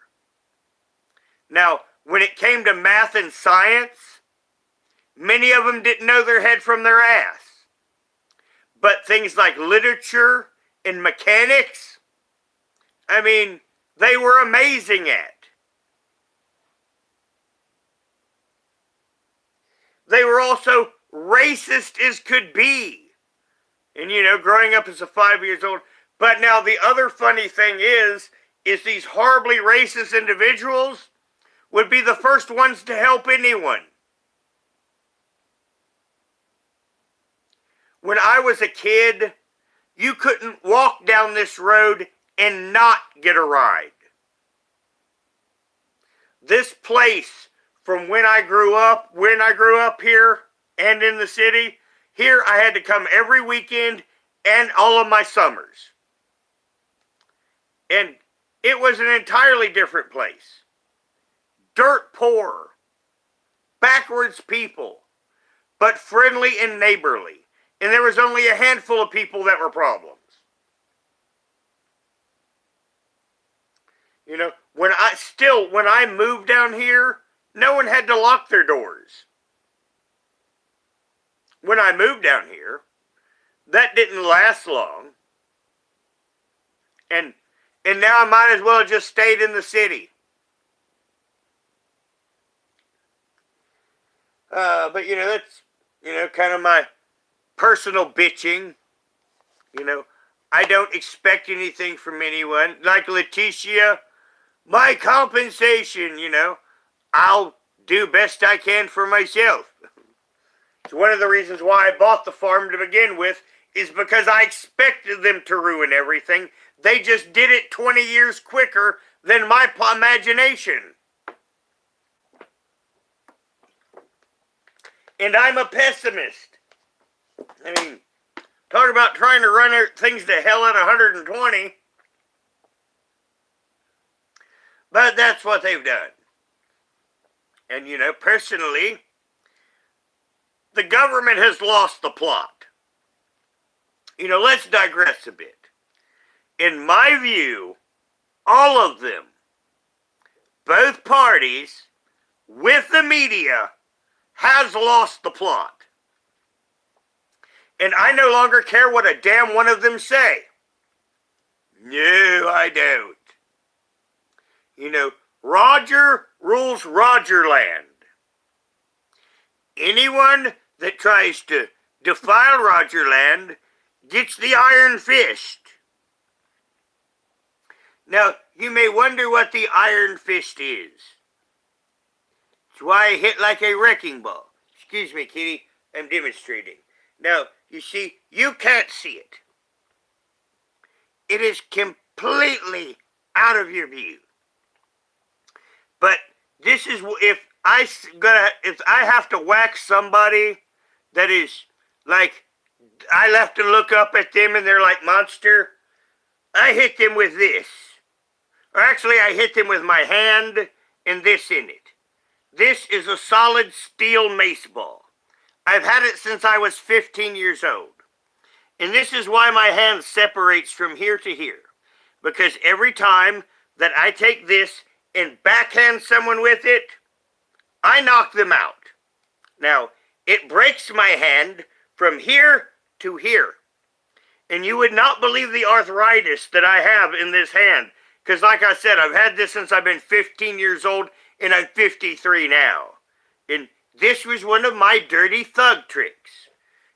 Now, when it came to math and science, many of them didn't know their head from their ass. But things like literature and mechanics, I mean, they were amazing at. They were also racist as could be. And, you know, growing up as a 5 years old. But now the other funny thing is these horribly racist individuals would be the first ones to help anyone. When I was a kid, you couldn't walk down this road and not get a ride. This place, from when I grew up here and in the city, here I had to come every weekend and all of my summers. And it was an entirely different place. Dirt poor, backwards people, but friendly and neighborly. And there was only a handful of people that were problems. You know, when I moved down here, no one had to lock their doors. When I moved down here, that didn't last long. And now I might as well have just stayed in the city. But that's, kind of my personal bitching. I don't expect anything from anyone. Like Leticia, my compensation, I'll do best I can for myself. It's one of the reasons why I bought the farm to begin with, is because I expected them to ruin everything. They just did it 20 years quicker than my imagination. And I'm a pessimist. I mean, talk about trying to run things to hell at 120. But that's what they've done. And, personally, the government has lost the plot. Let's digress a bit. In my view, all of them, both parties, with the media, has lost the plot. And I no longer care what a damn one of them say. No, I don't. Roger rules Rogerland. Anyone that tries to defile Rogerland gets the iron fist. Now, you may wonder what the iron fist is. It's why I hit like a wrecking ball. Excuse me, kitty, I'm demonstrating. Now, you see, you can't see it. It is completely out of your view. But this is, if I have to whack somebody that is like, I left to look up at them and they're like monster, I hit them with this. Or actually, I hit them with my hand and this in it. This is a solid steel mace ball. I've had it since I was 15 years old. And this is why my hand separates from here to here. Because every time that I take this and backhand someone with it, I knock them out. Now, it breaks my hand from here to here. And you would not believe the arthritis that I have in this hand. Because like I said, I've had this since I've been 15 years old, and I'm 53 now. And this was one of my dirty thug tricks.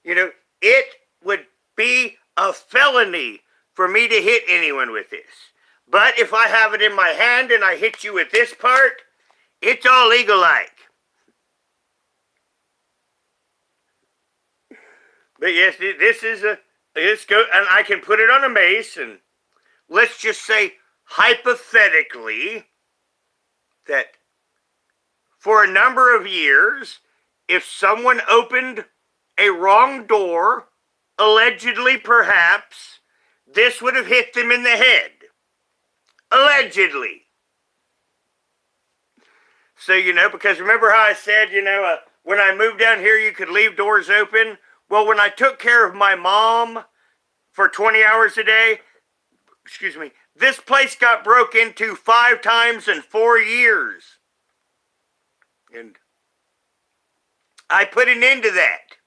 It would be a felony for me to hit anyone with this. But if I have it in my hand and I hit you with this part, it's all legal-like. But yes, this is and I can put it on a mace, and let's just say, hypothetically, that for a number of years, if someone opened a wrong door, allegedly perhaps, this would have hit them in the head. Allegedly. So, because remember how I said, when I moved down here, you could leave doors open? Well, when I took care of my mom for 20 hours a day, this place got broke into 5 times in 4 years. And I put an end to that.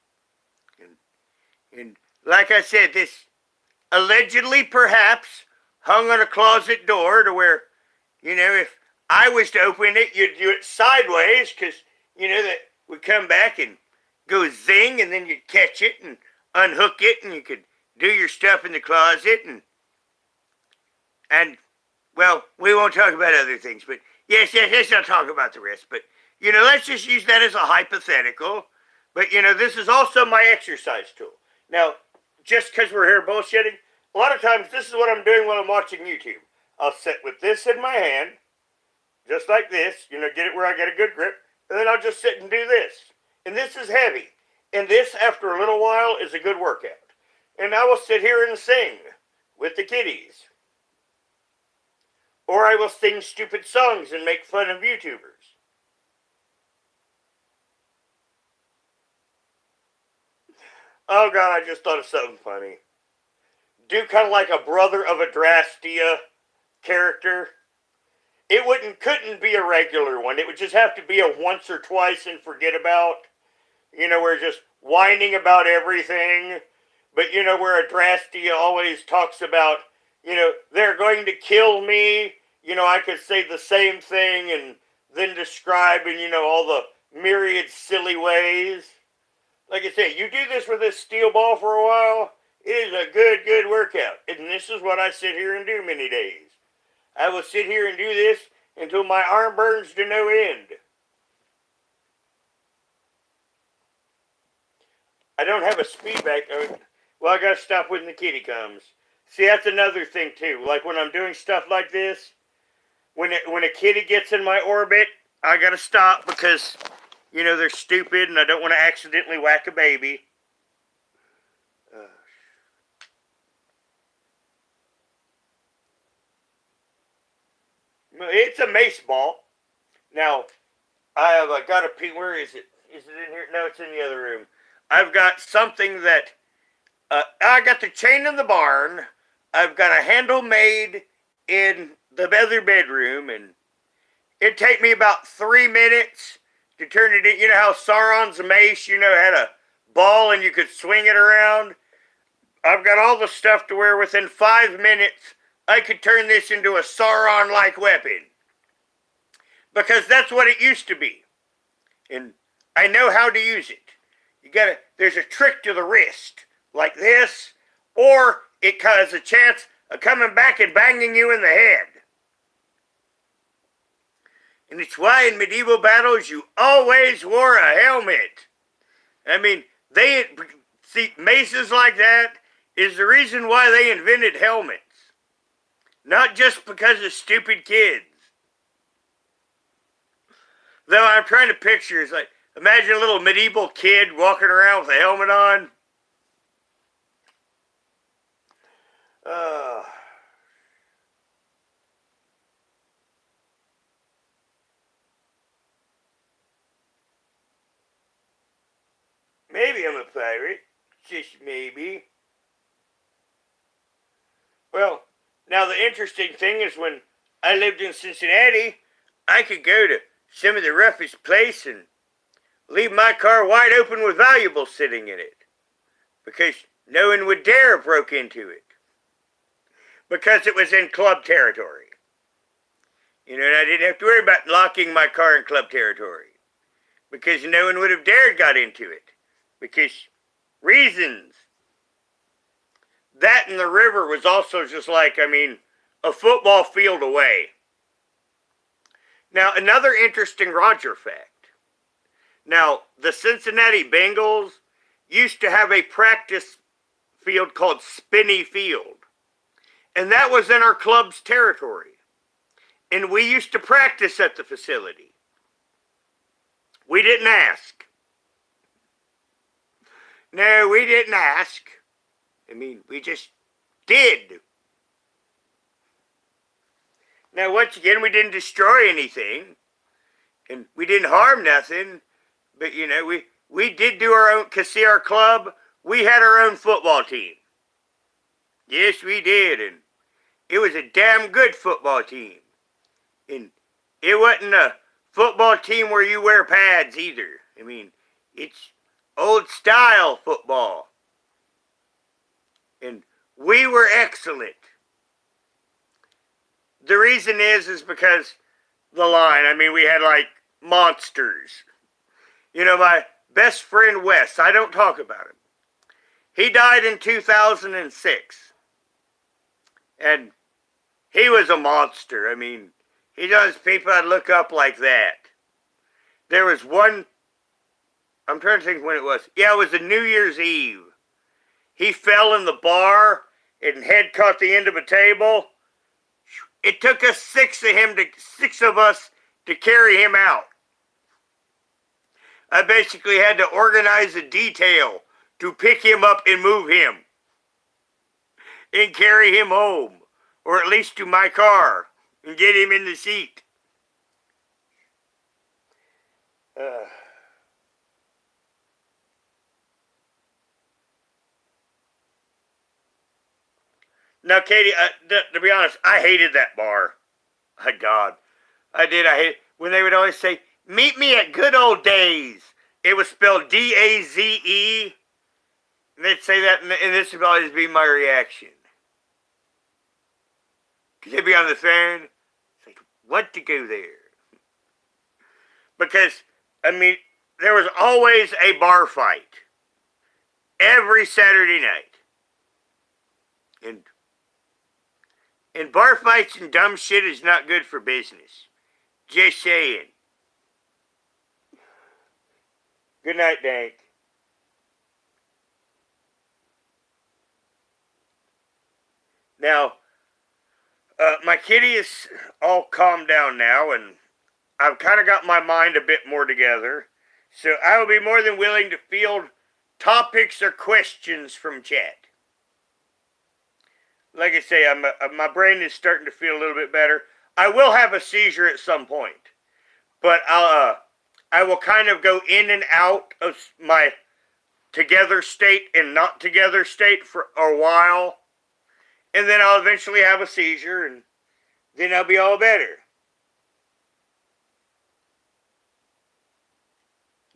And like I said, this allegedly perhaps hung on a closet door to where, if I was to open it, you'd do it sideways because, that would come back and go zing, and then you'd catch it and unhook it, and you could do your stuff in the closet. And well, we won't talk about other things, but Yes, I'll talk about the rest. But, let's just use that as a hypothetical. But, this is also my exercise tool. Now, just because we're here bullshitting, a lot of times this is what I'm doing while I'm watching YouTube. I'll sit with this in my hand, just like this, get it where I get a good grip, and then I'll just sit and do this. And this is heavy. And this, after a little while, is a good workout. And I will sit here and sing with the kiddies. Or I will sing stupid songs and make fun of YouTubers. Oh God, I just thought of something funny. Do kind of like a Brother of Adrastea character. It couldn't be a regular one. It would just have to be a once or twice and forget about. Where just whining about everything. But, where Adrastea always talks about, they're going to kill me. I could say the same thing and then describe in, all the myriad silly ways. Like I said, you do this with this steel ball for a while, it is a good workout. And this is what I sit here and do many days. I will sit here and do this until my arm burns to no end. I don't have a speed back. Well, I gotta stop when the kitty comes. See, that's another thing too. Like when I'm doing stuff like this, when a kitty gets in my orbit, I gotta stop because, they're stupid and I don't want to accidentally whack a baby. It's a mace ball. Now, I got a pee. Where is it? Is it in here? No, it's in the other room. I've got something that, I got the chain in the barn. I've got a handle made in the other bedroom, and it'd take me about 3 minutes to turn it in. You know how Sauron's mace, had a ball and you could swing it around? I've got all the stuff to where within 5 minutes, I could turn this into a Sauron-like weapon. Because that's what it used to be. And I know how to use it. There's a trick to the wrist, like this, or it has a chance of coming back and banging you in the head. And it's why in medieval battles you always wore a helmet. I mean, maces like that is the reason why they invented helmets. Not just because of stupid kids. Though I'm trying to picture, it's like, imagine a little medieval kid walking around with a helmet on. Maybe I'm a pirate. Just maybe. Well, now the interesting thing is when I lived in Cincinnati, I could go to some of the roughest place and leave my car wide open with valuables sitting in it. Because no one would dare have broke into it. Because it was in club territory. And I didn't have to worry about locking my car in club territory. Because no one would have dared got into it. Because reasons. That and the river was also just like, a football field away. Now, another interesting Roger fact. Now, the Cincinnati Bengals used to have a practice field called Spinney Field. And that was in our club's territory. And we used to practice at the facility. We didn't ask. No, we didn't ask. We just did. Now, once again, we didn't destroy anything. And we didn't harm nothing. But, we did do our own, because see, our club, we had our own football team. Yes, we did. And it was a damn good football team. And it wasn't a football team where you wear pads either. It's old style football. And we were excellent. The reason is because the line, we had like monsters. My best friend Wes, I don't talk about him. He died in 2006. And he was a monster. He's one of those people I'd look up like that. There was one, I'm trying to think when it was. Yeah, it was a New Year's Eve. He fell in the bar and head caught the end of a table. It took us six of us to carry him out. I basically had to organize a detail to pick him up and move him and carry him home, or at least to my car, and get him in the seat. Now, Katie, to be honest, I hated that bar. My God. I did. I hate when they would always say, "Meet me at Good Old Days." It was spelled D-A-Z-E. And they'd say that, and this would always be my reaction. Because they'd be on the phone. It's like, what to go there? Because, I mean, there was always a bar fight. Every Saturday night. And bar fights and dumb shit is not good for business. Just saying. Good night, Dank. Now, my kitty is all calmed down now, and I've kind of got my mind a bit more together. So I will be more than willing to field topics or questions from chat. Like I say, my brain is starting to feel a little bit better. I will have a seizure at some point, but I will kind of go in and out of my together state and not together state for a while, and then I'll eventually have a seizure, and then I'll be all better.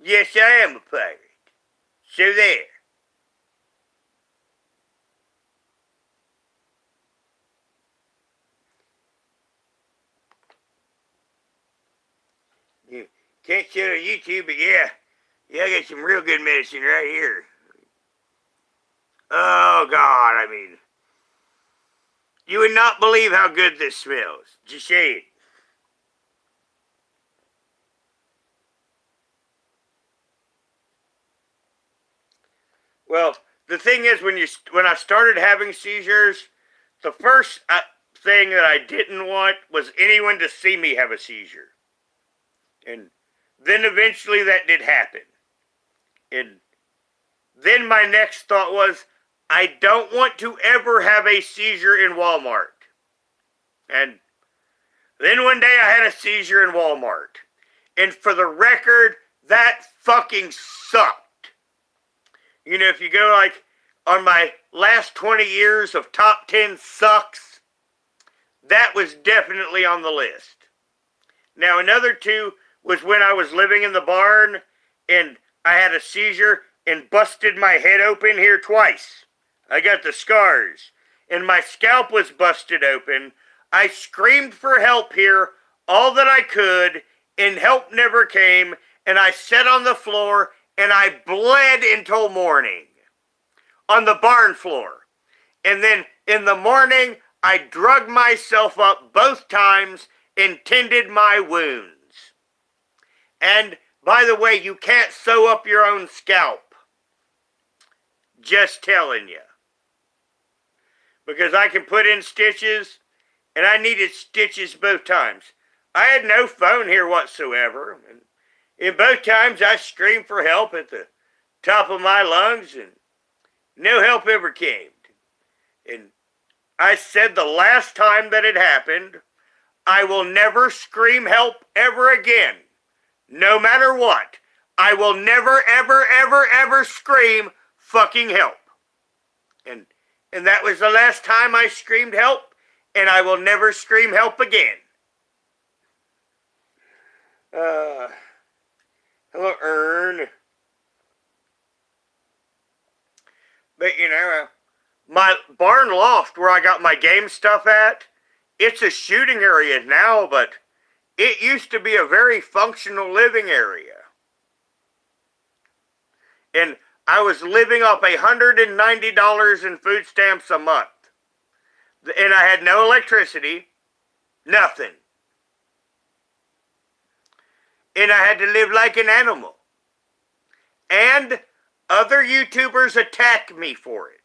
Yes, I am a pirate. So there. You can't see it on YouTube, but yeah, I got some real good medicine right here. Oh, God, I mean, you would not believe how good this smells. Just say it. Well, the thing is, when I started having seizures, the first thing that I didn't want was anyone to see me have a seizure. And then eventually that did happen. And then my next thought was, I don't want to ever have a seizure in Walmart. And then one day I had a seizure in Walmart. And for the record, that fucking sucked. You know, if you go like on my last 20 years of top 10 sucks, that was definitely on the list. Now, another two was when I was living in the barn and I had a seizure and busted my head open here twice. I got the scars and my scalp was busted open. I screamed for help here all that I could and help never came, and I sat on the floor and I bled until morning on the barn floor. And then in the morning, I drugged myself up both times and tended my wounds. And by the way, you can't sew up your own scalp. Just telling you. Because I can put in stitches, and I needed stitches both times. I had no phone here whatsoever. And in both times, I screamed for help at the top of my lungs, and no help ever came. And I said the last time that it happened, I will never scream help ever again. No matter what. I will never, ever, ever, ever scream fucking help. And that was the last time I screamed help, and I will never scream help again. Hello, Ern. But, you know, my barn loft where I got my game stuff at, it's a shooting area now, but it used to be a very functional living area. And I was living off $190 in food stamps a month. And I had no electricity, nothing. and I had to live like an animal. And other YouTubers attack me for it.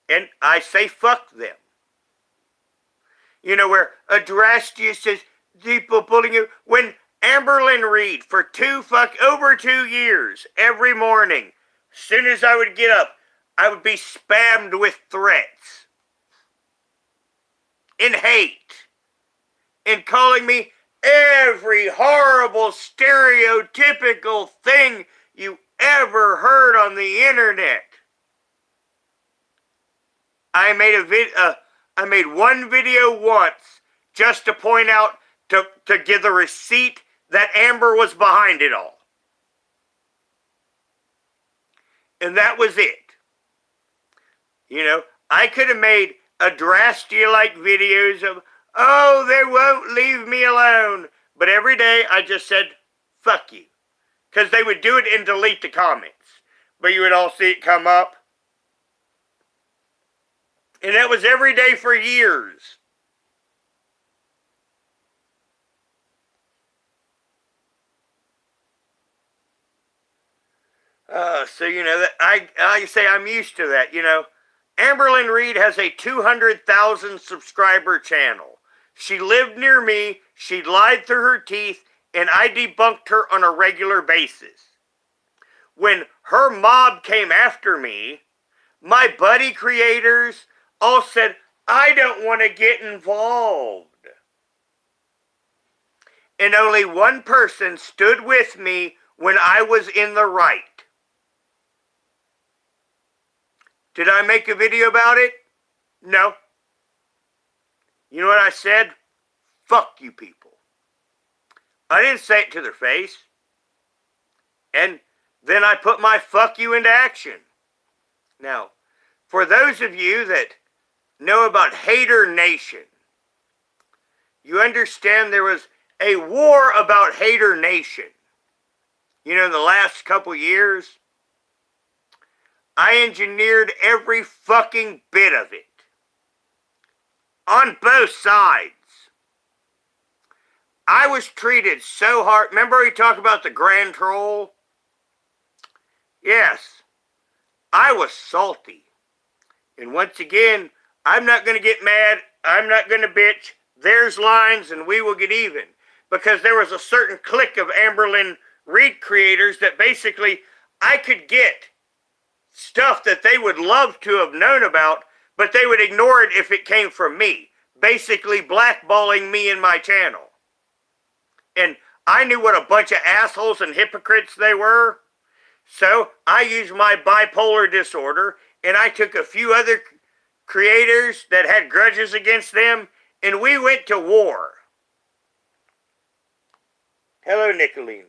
And I say fuck them. You know, where Adrastia says, people bullying you. When Amberlynn Reed, for over 2 years, every morning, as soon as I would get up, I would be spammed with threats. And hate. And calling me every horrible, stereotypical thing you ever heard on the internet. I made one video once just to point out, to give the receipt that Amber was behind it all. And that was it. You know, I could have made Adrastia-like videos of, oh, they won't leave me alone. But every day I just said, fuck you. Because they would do it and delete the comments. But you would all see it come up. And that was every day for years. So, you know, I say I'm used to that, you know. Amberlynn Reed has a 200,000 subscriber channel. She lived near me, she lied through her teeth, and I debunked her on a regular basis. When her mob came after me, my buddy creators all said, I don't want to get involved. And only one person stood with me when I was in the right. Did I make a video about it? No. You know what I said? Fuck you people. I didn't say it to their face. And then I put my fuck you into action. Now, for those of you that know about Hater Nation, you understand there was a war about Hater Nation. You know, in the last couple years, I engineered every fucking bit of it. On both sides. I was treated so hard. Remember we talked about the Grand Troll? Yes. I was salty. And once again, I'm not going to get mad. I'm not going to bitch. There's lines and we will get even. Because there was a certain clique of Amberlynn Reed creators that basically I could get stuff that they would love to have known about, but they would ignore it if it came from me. Basically blackballing me and my channel. And I knew what a bunch of assholes and hypocrites they were. So I used my bipolar disorder and I took a few other creators that had grudges against them and we went to war. Hello, Nicolina.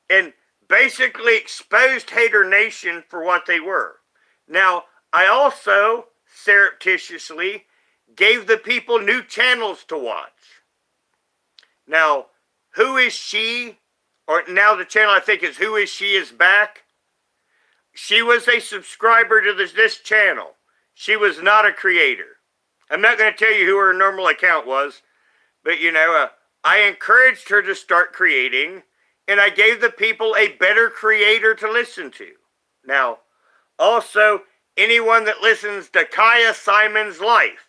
And basically exposed Hater Nation for what they were. Now, I also surreptitiously gave the people new channels to watch. Now, Who Is She? Or now the channel I think is Who Is She is back. She was a subscriber to this channel. She was not a creator. I'm not going to tell you who her normal account was, but you know, I encouraged her to start creating, and I gave the people a better creator to listen to. Now, also, anyone that listens to Kaya Simon's Life,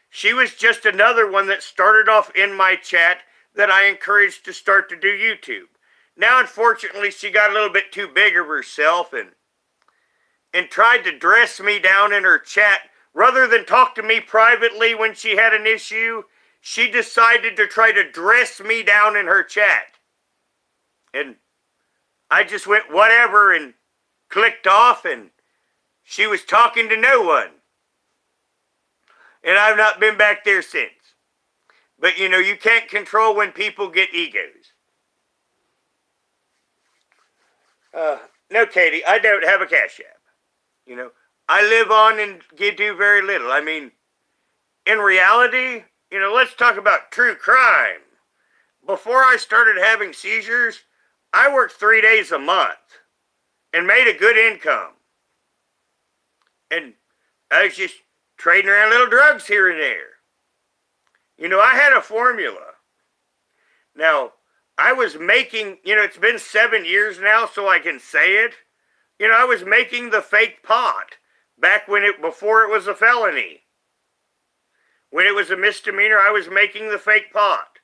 she was just another one that started off in my chat that I encouraged to start to do YouTube. Now, unfortunately, she got a little bit too big of herself and tried to dress me down in her chat. Rather than talk to me privately when she had an issue, she decided to try to dress me down in her chat. And I just went whatever and clicked off, and she was talking to no one. And I've not been back there since. But you know, you can't control when people get egos. No, Katie, I don't have a Cash App. You know, I live on and do very little. I mean, in reality, you know, let's talk about true crime. Before I started having seizures, I worked 3 days a month and made a good income. And I was just trading around little drugs here and there. You know, I had a formula. Now, I was making, it's been 7 years now, so I can say it. I was making the fake pot back before it was a felony. When it was a misdemeanor, I was making the fake pot.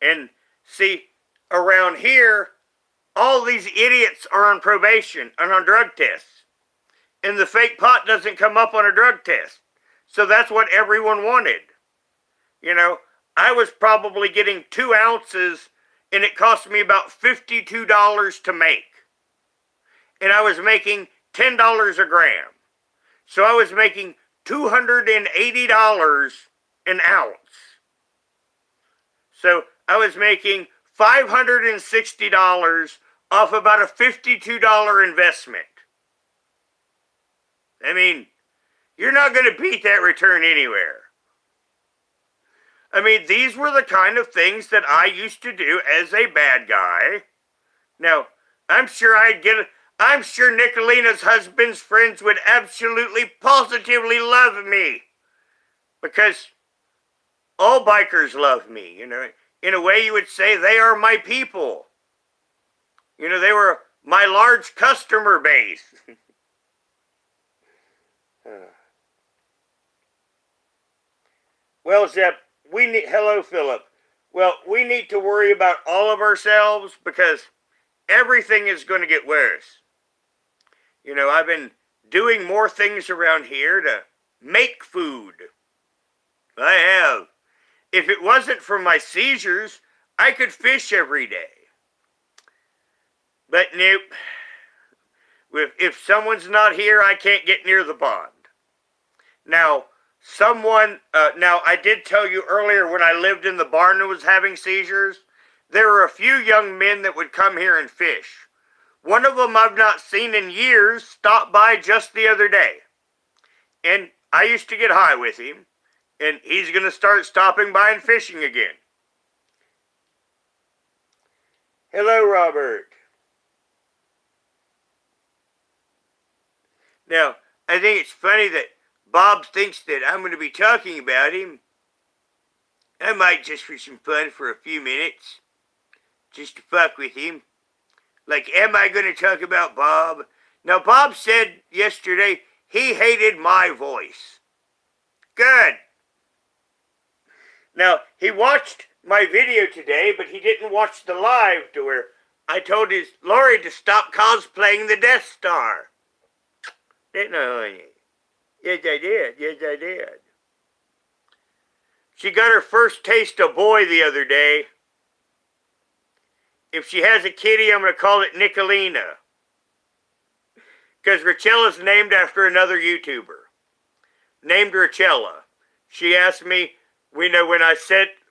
And see, around here, all these idiots are on probation and on drug tests. And the fake pot doesn't come up on a drug test. So that's what everyone wanted. I was probably getting 2 ounces and it cost me about $52 to make. And I was making $10 a gram. So I was making $280 an ounce. So I was making $560 off about a $52 investment. I mean, you're not going to beat that return anywhere. I mean, these were the kind of things that I used to do as a bad guy. Now, I'm sure Nicolina's husband's friends would absolutely, positively love me. Because all bikers love me, In a way you would say they are my people. They were my large customer base. Well, Zep, hello, Philip. Well, we need to worry about all of ourselves because everything is going to get worse. I've been doing more things around here to make food. I have. If it wasn't for my seizures, I could fish every day. But nope. If someone's not here, I can't get near the pond. Now, I did tell you earlier when I lived in the barn and was having seizures, there were a few young men that would come here and fish. One of them I've not seen in years stopped by just the other day. And I used to get high with him. And he's going to start stopping by and fishing again. Hello, Robert. Now, I think it's funny that Bob thinks that I'm going to be talking about him. I might just for some fun for a few minutes. Just to fuck with him. Like, am I going to talk about Bob? Now, Bob said yesterday he hated my voice. Good. Now, he watched my video today, but he didn't watch the live to where I told his Lori to stop cosplaying the Death Star. Didn't I, honey? Yes, I did. Yes, I did. She got her first taste of boy the other day. If she has a kitty, I'm going to call it Nicolina. Because Rachella's named after another YouTuber. Named Rachella. She asked me, when I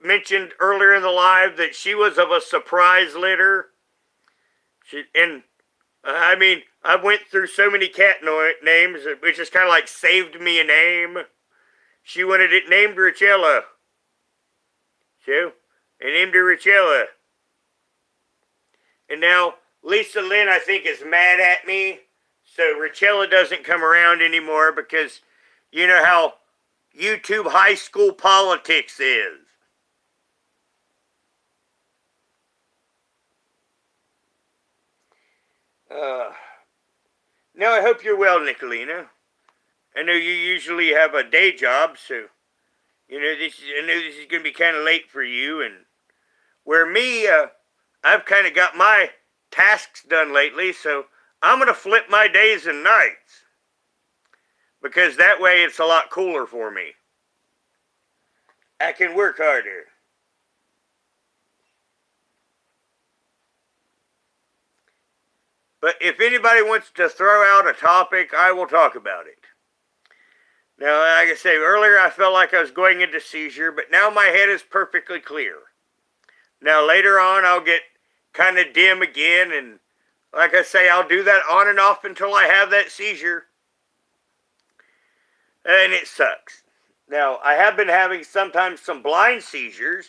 mentioned earlier in the live that she was of a surprise litter. I went through so many cat names, which just kind of like saved me a name. She wanted it named Rachella. So, I named her Rachella. And now, Lisa Lynn, I think, is mad at me. So, Rachella doesn't come around anymore because you know how YouTube high school politics is. Now, I hope you're well, Nicolina. I know you usually have a day job, so, I know this is going to be kind of late for you. And where me, I've kind of got my tasks done lately, so I'm going to flip my days and nights. Because that way it's a lot cooler for me. I can work harder. But if anybody wants to throw out a topic, I will talk about it. Now, like I say, earlier I felt like I was going into seizure, but now my head is perfectly clear. Now, later on, I'll get kind of dim again, and like I say, I'll do that on and off until I have that seizure. And it sucks. Now, I have been having sometimes some blind seizures,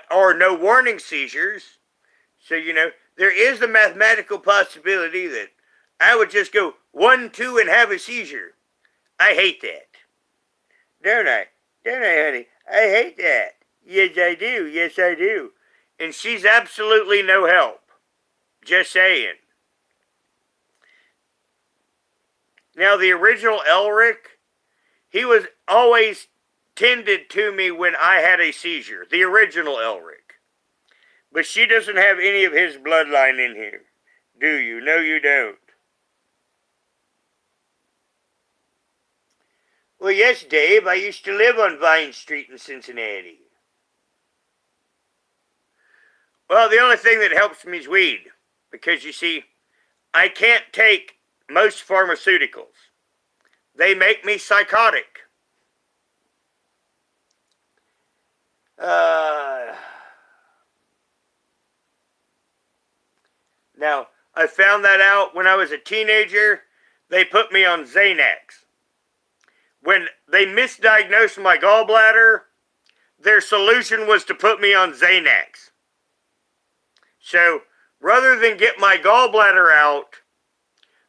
or no warning seizures. So, there is the mathematical possibility that I would just go 1, 2 and have a seizure. I hate that. Don't I? Don't I, honey? I hate that. Yes, I do. Yes, I do. and she's absolutely no help. Just saying. Now, the original Elric, he was always tended to me when I had a seizure. The original Elric. But she doesn't have any of his bloodline in here. Do you? No, you don't. Well, yes, Dave. I used to live on Vine Street in Cincinnati. Well, the only thing that helps me is weed. Because, you see, I can't take most pharmaceuticals. They make me psychotic. Now, I found that out when I was a teenager. They put me on Xanax. When they misdiagnosed my gallbladder, their solution was to put me on Xanax. So, rather than get my gallbladder out,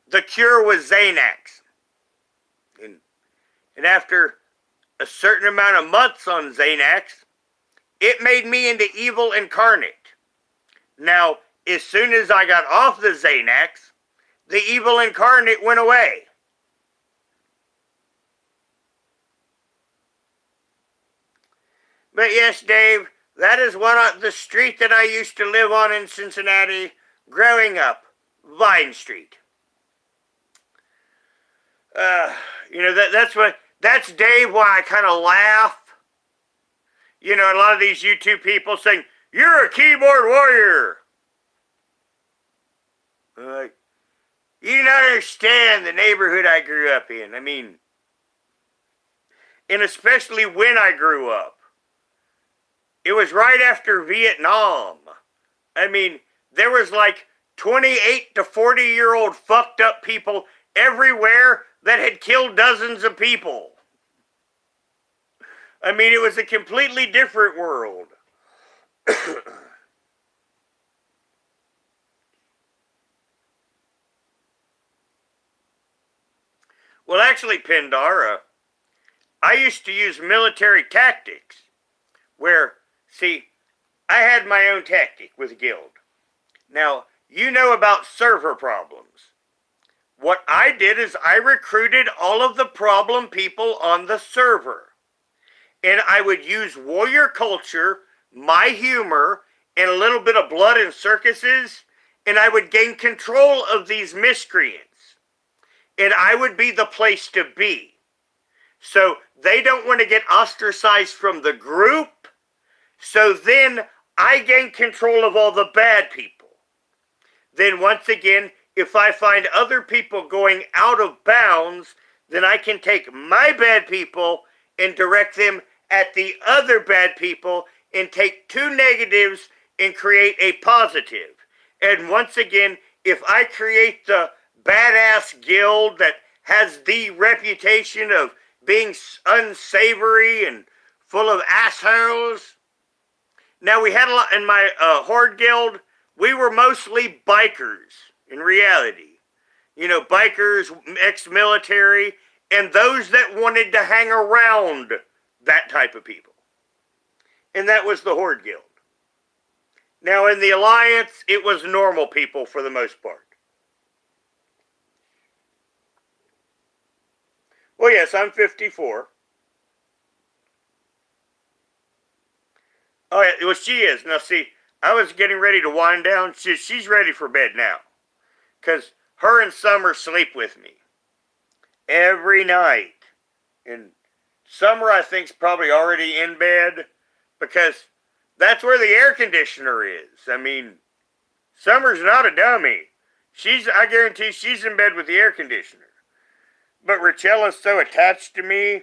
the cure was Xanax. And after a certain amount of months on Xanax, it made me into evil incarnate. Now, as soon as I got off the Xanax, the evil incarnate went away. But yes, Dave, that is the street that I used to live on in Cincinnati growing up, Vine Street. That's Dave why I kind of laugh. You know, a lot of these YouTube people saying, "You're a keyboard warrior." You don't understand the neighborhood I grew up in. I mean, and especially when I grew up. It was right after Vietnam. I mean, there was like 28 to 40-year-old fucked up people everywhere that had killed dozens of people. I mean, it was a completely different world. Well, actually, Pandara, I used to use military tactics where, see, I had my own tactic with Guild. Now, you know about server problems. What I did is I recruited all of the problem people on the server. And I would use warrior culture, my humor, and a little bit of blood and circuses, and I would gain control of these miscreants. And I would be the place to be. So they don't want to get ostracized from the group. So then I gain control of all the bad people. Then once again, if I find other people going out of bounds, then I can take my bad people and direct them at the other bad people and take two negatives and create a positive. And once again, if I create the badass guild that has the reputation of being unsavory and full of assholes. Now, we had a lot in my Horde guild. We were mostly bikers in reality. You know, bikers, ex-military, and those that wanted to hang around that type of people. And that was the Horde guild. Now, in the Alliance, it was normal people for the most part. Well, yes, I'm 54. Oh, yeah, well, she is. Now, see, I was getting ready to wind down. She's ready for bed now. Because her and Summer sleep with me. Every night. And Summer, I think, is probably already in bed. Because that's where the air conditioner is. I mean, Summer's not a dummy. I guarantee she's in bed with the air conditioner. But Rachella's so attached to me.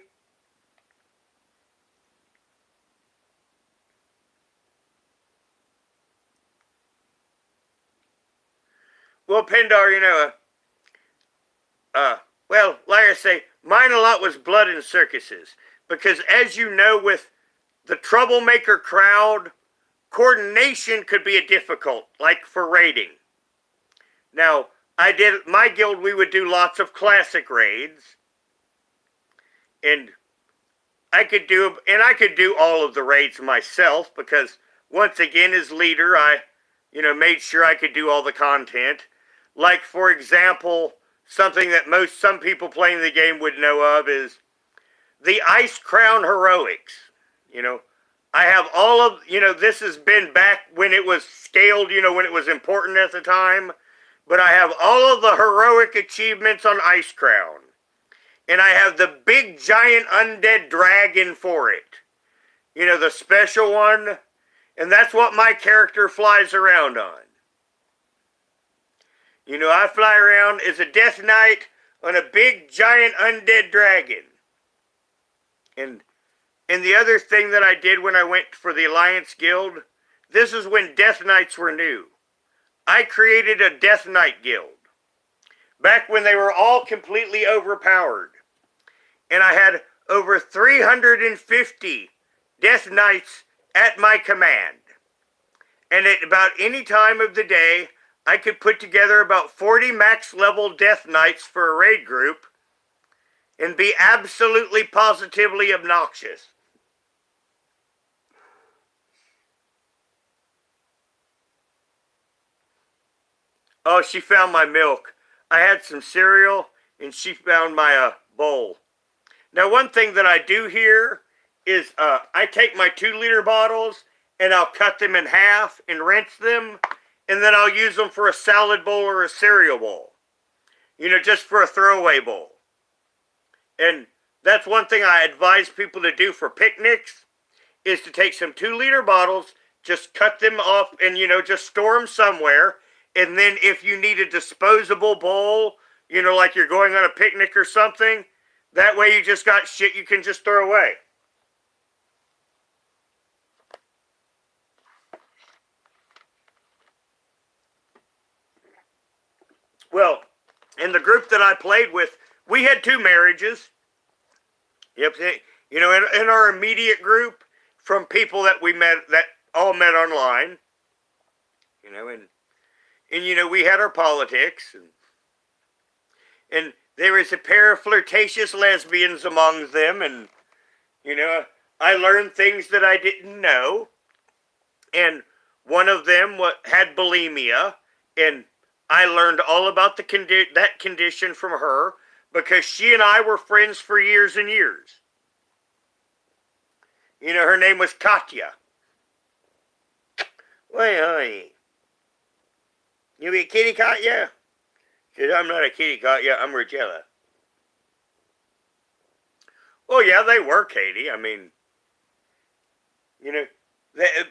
Well, Pendar, you know, well, like I say, mine a lot was blood and circuses. Because as you know, with the troublemaker crowd, coordination could be a difficult, like for raiding. Now, my guild, we would do lots of classic raids. And I could do all of the raids myself because once again, as leader, I, made sure I could do all the content. Like, for example, something that some people playing the game would know of is the Ice Crown Heroics. I have all of, this has been back when it was scaled, when it was important at the time. But I have all of the heroic achievements on Ice Crown. And I have the big giant undead dragon for it. The special one. And that's what my character flies around on. I fly around as a Death Knight on a big giant undead dragon. And the other thing that I did when I went for the Alliance Guild, this is when Death Knights were new. I created a Death Knight Guild. Back when they were all completely overpowered. And I had over 350 Death Knights at my command. And at about any time of the day, I could put together about 40 max level Death Knights for a raid group and be absolutely positively obnoxious. Oh, she found my milk. I had some cereal, and she found my bowl. Now, one thing that I do here is I take my 2-liter bottles, and I'll cut them in half and rinse them, and then I'll use them for a salad bowl or a cereal bowl. Just for a throwaway bowl. And that's one thing I advise people to do for picnics, is to take some 2-liter bottles, just cut them off, and, just store them somewhere. And then if you need a disposable bowl, like you're going on a picnic or something, that way you just got shit you can just throw away. Well, in the group that I played with, we had 2 marriages. Yep, in our immediate group, from people that we met, that all met online. And we had our politics, and there was a pair of flirtatious lesbians among them, and, I learned things that I didn't know, and one of them had bulimia, and I learned all about that condition from her, because she and I were friends for years and years. Her name was Katya. Well, honey, you be a kitty, Katya? She said, I'm not a kitty, Katya, I'm Regella. Well, yeah, they were, Katie. I mean,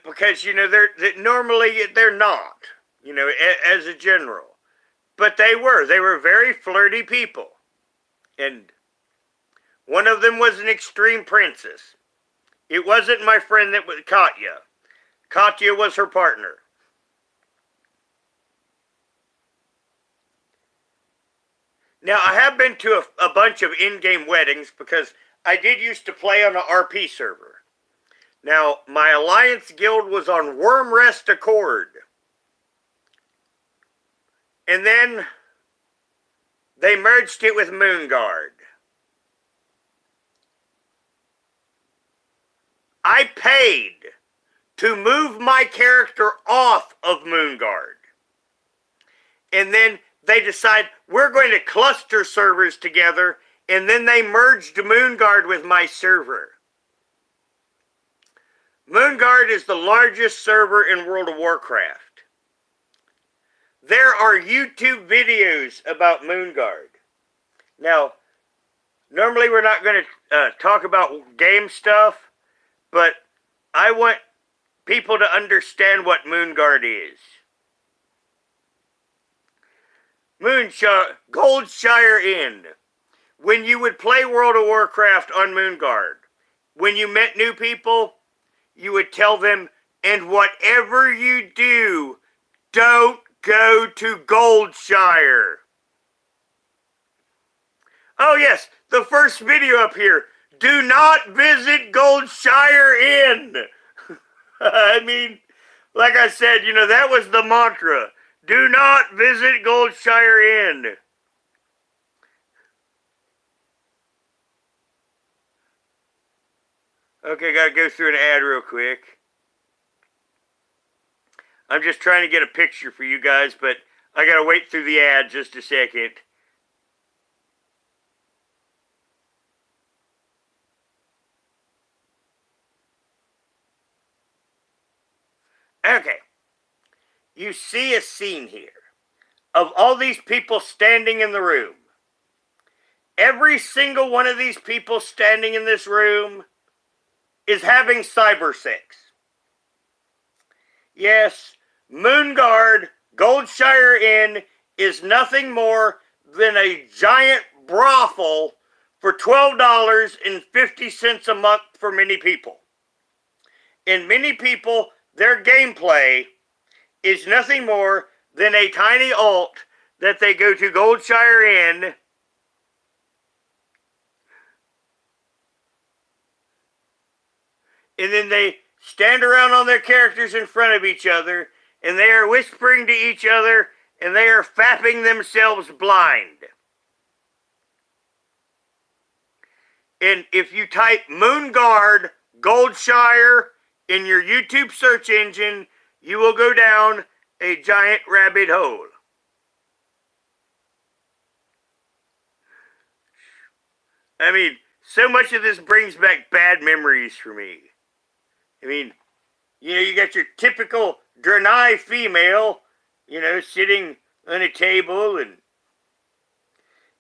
because, normally they're not, as a general. But they were very flirty people. And one of them was an extreme princess. It wasn't my friend that was Katya. Katya was her partner. Now, I have been to a bunch of in-game weddings because I did used to play on an RP server. Now, my Alliance Guild was on Wormrest Accord. And then they merged it with Moonguard. I paid to move my character off of Moonguard. And then they decide we're going to cluster servers together, and then they merged Moonguard with my server. Moonguard is the largest server in World of Warcraft. There are YouTube videos about Moonguard. Now, normally we're not going to talk about game stuff, but I want people to understand what Moonguard is. Goldshire Inn. When you would play World of Warcraft on Moonguard, when you met new people, you would tell them, and whatever you do, don't go to Goldshire. Oh yes, the first video up here. Do not visit Goldshire Inn. I mean, like I said, that was the mantra. Do not visit Goldshire Inn. Okay, gotta go through an ad real quick. I'm just trying to get a picture for you guys, but I gotta wait through the ad just a second. Okay. You see a scene here of all these people standing in the room. Every single one of these people standing in this room is having cyber sex. Yes, Moonguard Goldshire Inn is nothing more than a giant brothel for $12.50 a month for many people. And many people, their gameplay is nothing more than a tiny alt that they go to Goldshire Inn and then they stand around on their characters in front of each other and they are whispering to each other and they are fapping themselves blind. And if you type Moonguard Goldshire in your YouTube search engine, you will go down a giant rabbit hole. I mean, so much of this brings back bad memories for me. I mean, you got your typical Draenei female, sitting on a table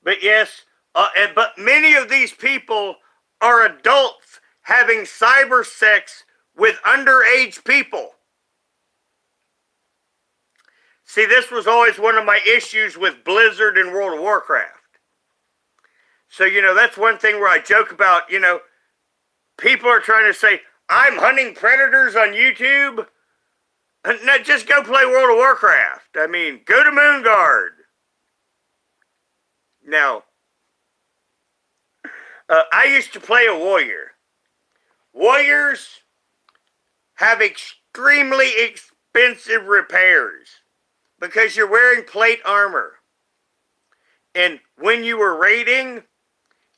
but yes, but many of these people are adults having cyber sex with underage people. See, this was always one of my issues with Blizzard and World of Warcraft. So, that's one thing where I joke about, people are trying to say, I'm hunting predators on YouTube. No, just go play World of Warcraft. I mean, go to Moonguard. Now, I used to play a warrior. Warriors have extremely expensive repairs because you're wearing plate armor. And when you were raiding,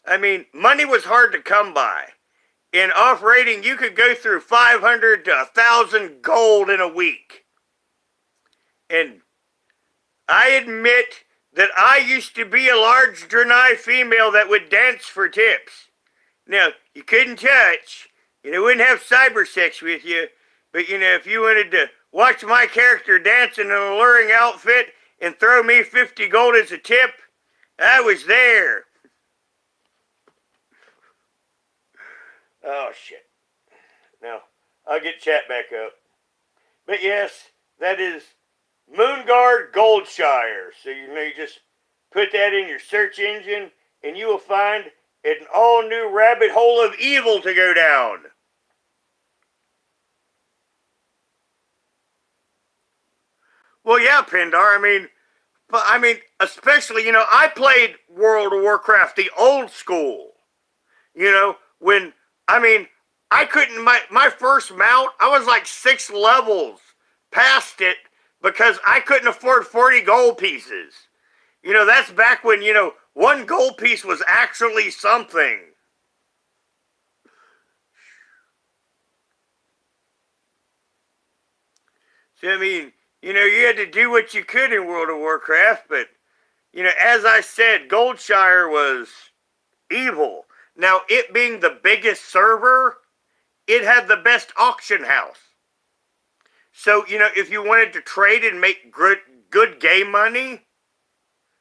I mean, money was hard to come by. In off-raiding, you could go through 500 to 1,000 gold in a week. And I admit that I used to be a large Draenei female that would dance for tips. Now, you couldn't touch, wouldn't have cyber sex with you, but, if you wanted to watch my character dance in an alluring outfit and throw me 50 gold as a tip, I was there. Oh, shit. Now, I'll get chat back up. But yes, that is Moonguard Goldshire. So, you just put that in your search engine and you will find an all-new rabbit hole of evil to go down. Well, yeah, Pindar, I mean, especially, I played World of Warcraft the old school. When I couldn't, my first mount, I was like 6 levels past it because I couldn't afford 40 gold pieces. That's back when, 1 gold piece was actually something. So, you had to do what you could in World of Warcraft, but, as I said, Goldshire was evil. Now, it being the biggest server, it had the best auction house. So, if you wanted to trade and make good game money,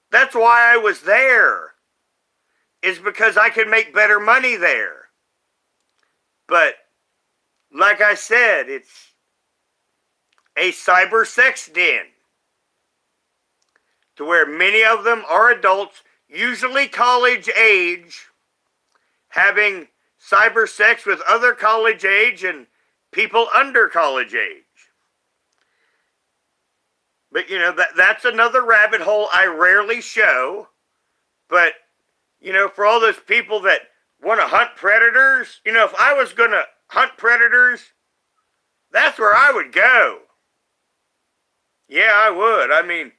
that's why I was there. Is because I could make better money there. But, like I said, it's a cyber sex den. To where many of them are adults, usually college age, having cyber sex with other college age and people under college age. But, that's another rabbit hole I rarely show. But, for all those people that want to hunt predators, if I was going to hunt predators, that's where I would go. Yeah, I would.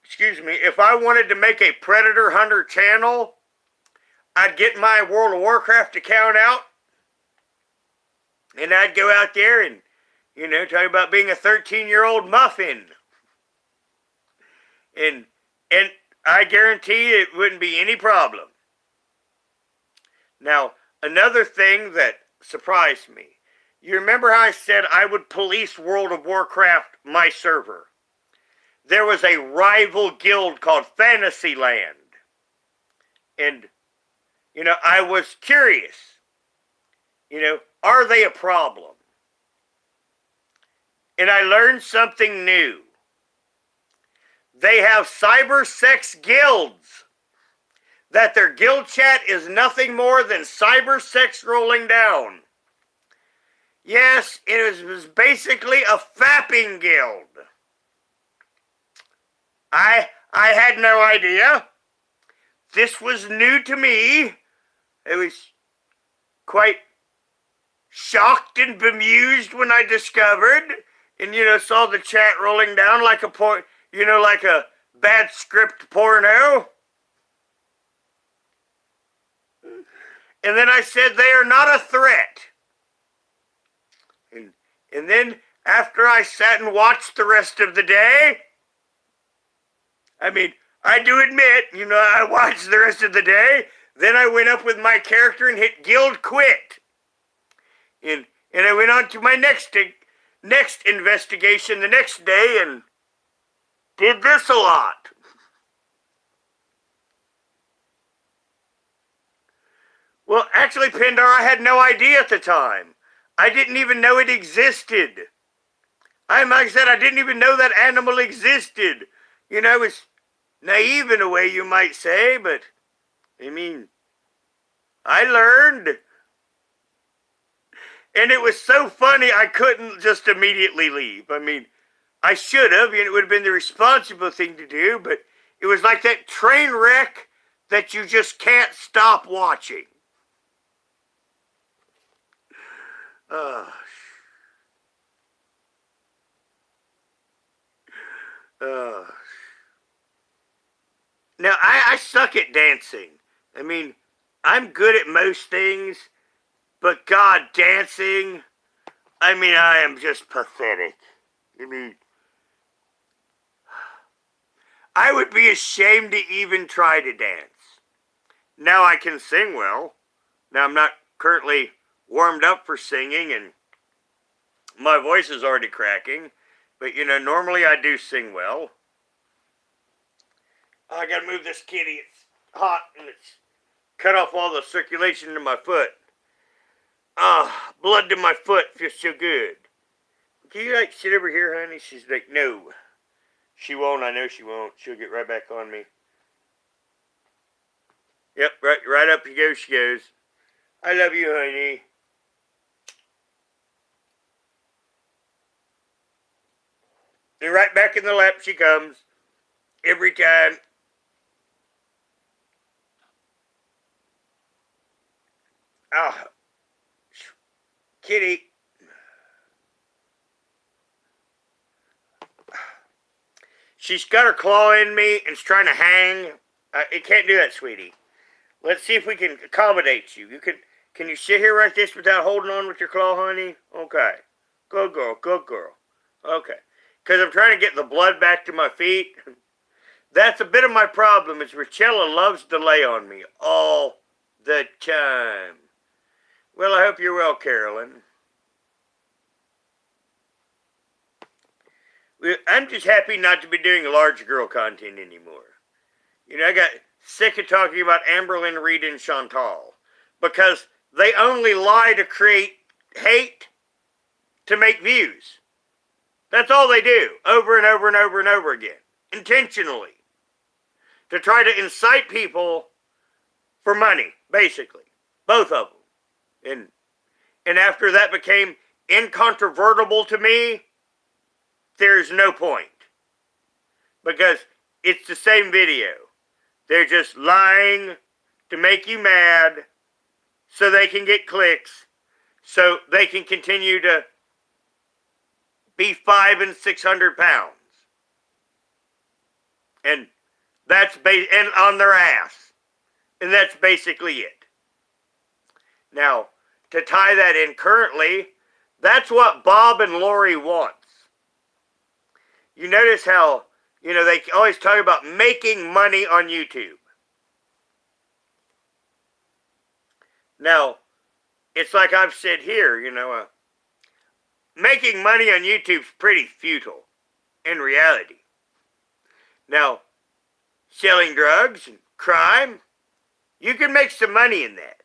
Excuse me, if I wanted to make a Predator Hunter channel, I'd get my World of Warcraft account out, and I'd go out there and, You know, talk about being a 13-year-old muffin. And I guarantee it wouldn't be any problem. Now, another thing that surprised me. You remember how I said I would police World of Warcraft, my server? There was a rival guild called Fantasyland. And, you know, I was curious. You know, are they a problem? And I learned something new. They have cyber sex guilds. That their guild chat is nothing more than cyber sex rolling down. Yes, it was basically a fapping guild. I had no idea. This was new to me. I was quite shocked and bemused when I discovered, and you know, saw the chat rolling down like like a bad script porno. And then I said they are not a threat. And then after I sat and watched the rest of the day, I mean, I do admit, you know, I watched the rest of the day. Then I went up with my character and hit guild quit. And I went on to my next investigation the next day and did this a lot. Well, actually, Pindar, I had no idea at the time. I didn't even know it existed. Like I said, I didn't even know that animal existed. You know, it's naive in a way, you might say, but, I mean, I learned. And it was so funny, I couldn't just immediately leave. I mean, I should have, and it would have been the responsible thing to do, but it was like that train wreck that you just can't stop watching. Now, I suck at dancing. I mean, I'm good at most things, but God, dancing, I mean, I am just pathetic. I mean, I would be ashamed to even try to dance. Now I can sing well. Now I'm not currently warmed up for singing, and my voice is already cracking. But, you know, normally I do sing well. Oh, I gotta move this kitty. It's hot, and it's cut off all the circulation to my foot. Blood to my foot feels so good. Can you, like, sit over here, honey? She's like, no. She won't. I know she won't. She'll get right back on me. Yep, right up she goes. I love you, honey. And right back in the lap she comes. Every time. Kitty. She's got her claw in me and is trying to hang. It can't do that, sweetie. Let's see if we can accommodate you. Can you sit here like this without holding on with your claw, honey? Okay. Good girl, good girl. Okay. Because I'm trying to get the blood back to my feet. That's a bit of my problem, is Richella loves to lay on me all the time. Well, I hope you're well, Carolyn. I'm just happy not to be doing large girl content anymore. You know, I got sick of talking about Amberlynn Reed and Chantal because they only lie to create hate to make views. That's all they do, over and over and over and over again, intentionally, to try to incite people for money, basically, both of them. And after that became incontrovertible to me, there's no point, because it's the same video. They're just lying to make you mad so they can get clicks, so they can continue to be 500 and 600 pounds. And that's and on their ass. And that's basically it. Now, to tie that in currently, That's what Bob and Lori wants. You notice how, they always talk about making money on YouTube. Now, it's like I've said here, making money on YouTube's pretty futile in reality. Now, selling drugs and crime, you can make some money in that.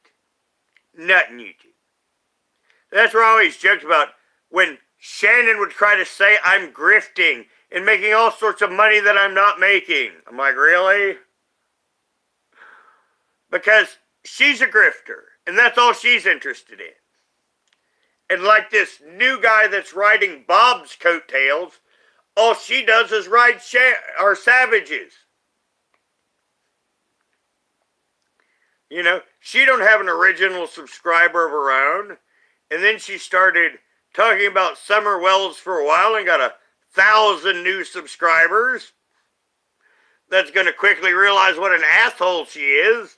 Not in YouTube. That's where I always joked about when Shannon would try to say I'm grifting and making all sorts of money that I'm not making. I'm like, really? Because she's a grifter, and that's all she's interested in. And like this new guy that's riding Bob's coattails, all she does is ride savages. She don't have an original subscriber of her own. And then she started talking about Summer Wells for a while and got 1,000 new subscribers. That's going to quickly realize what an asshole she is.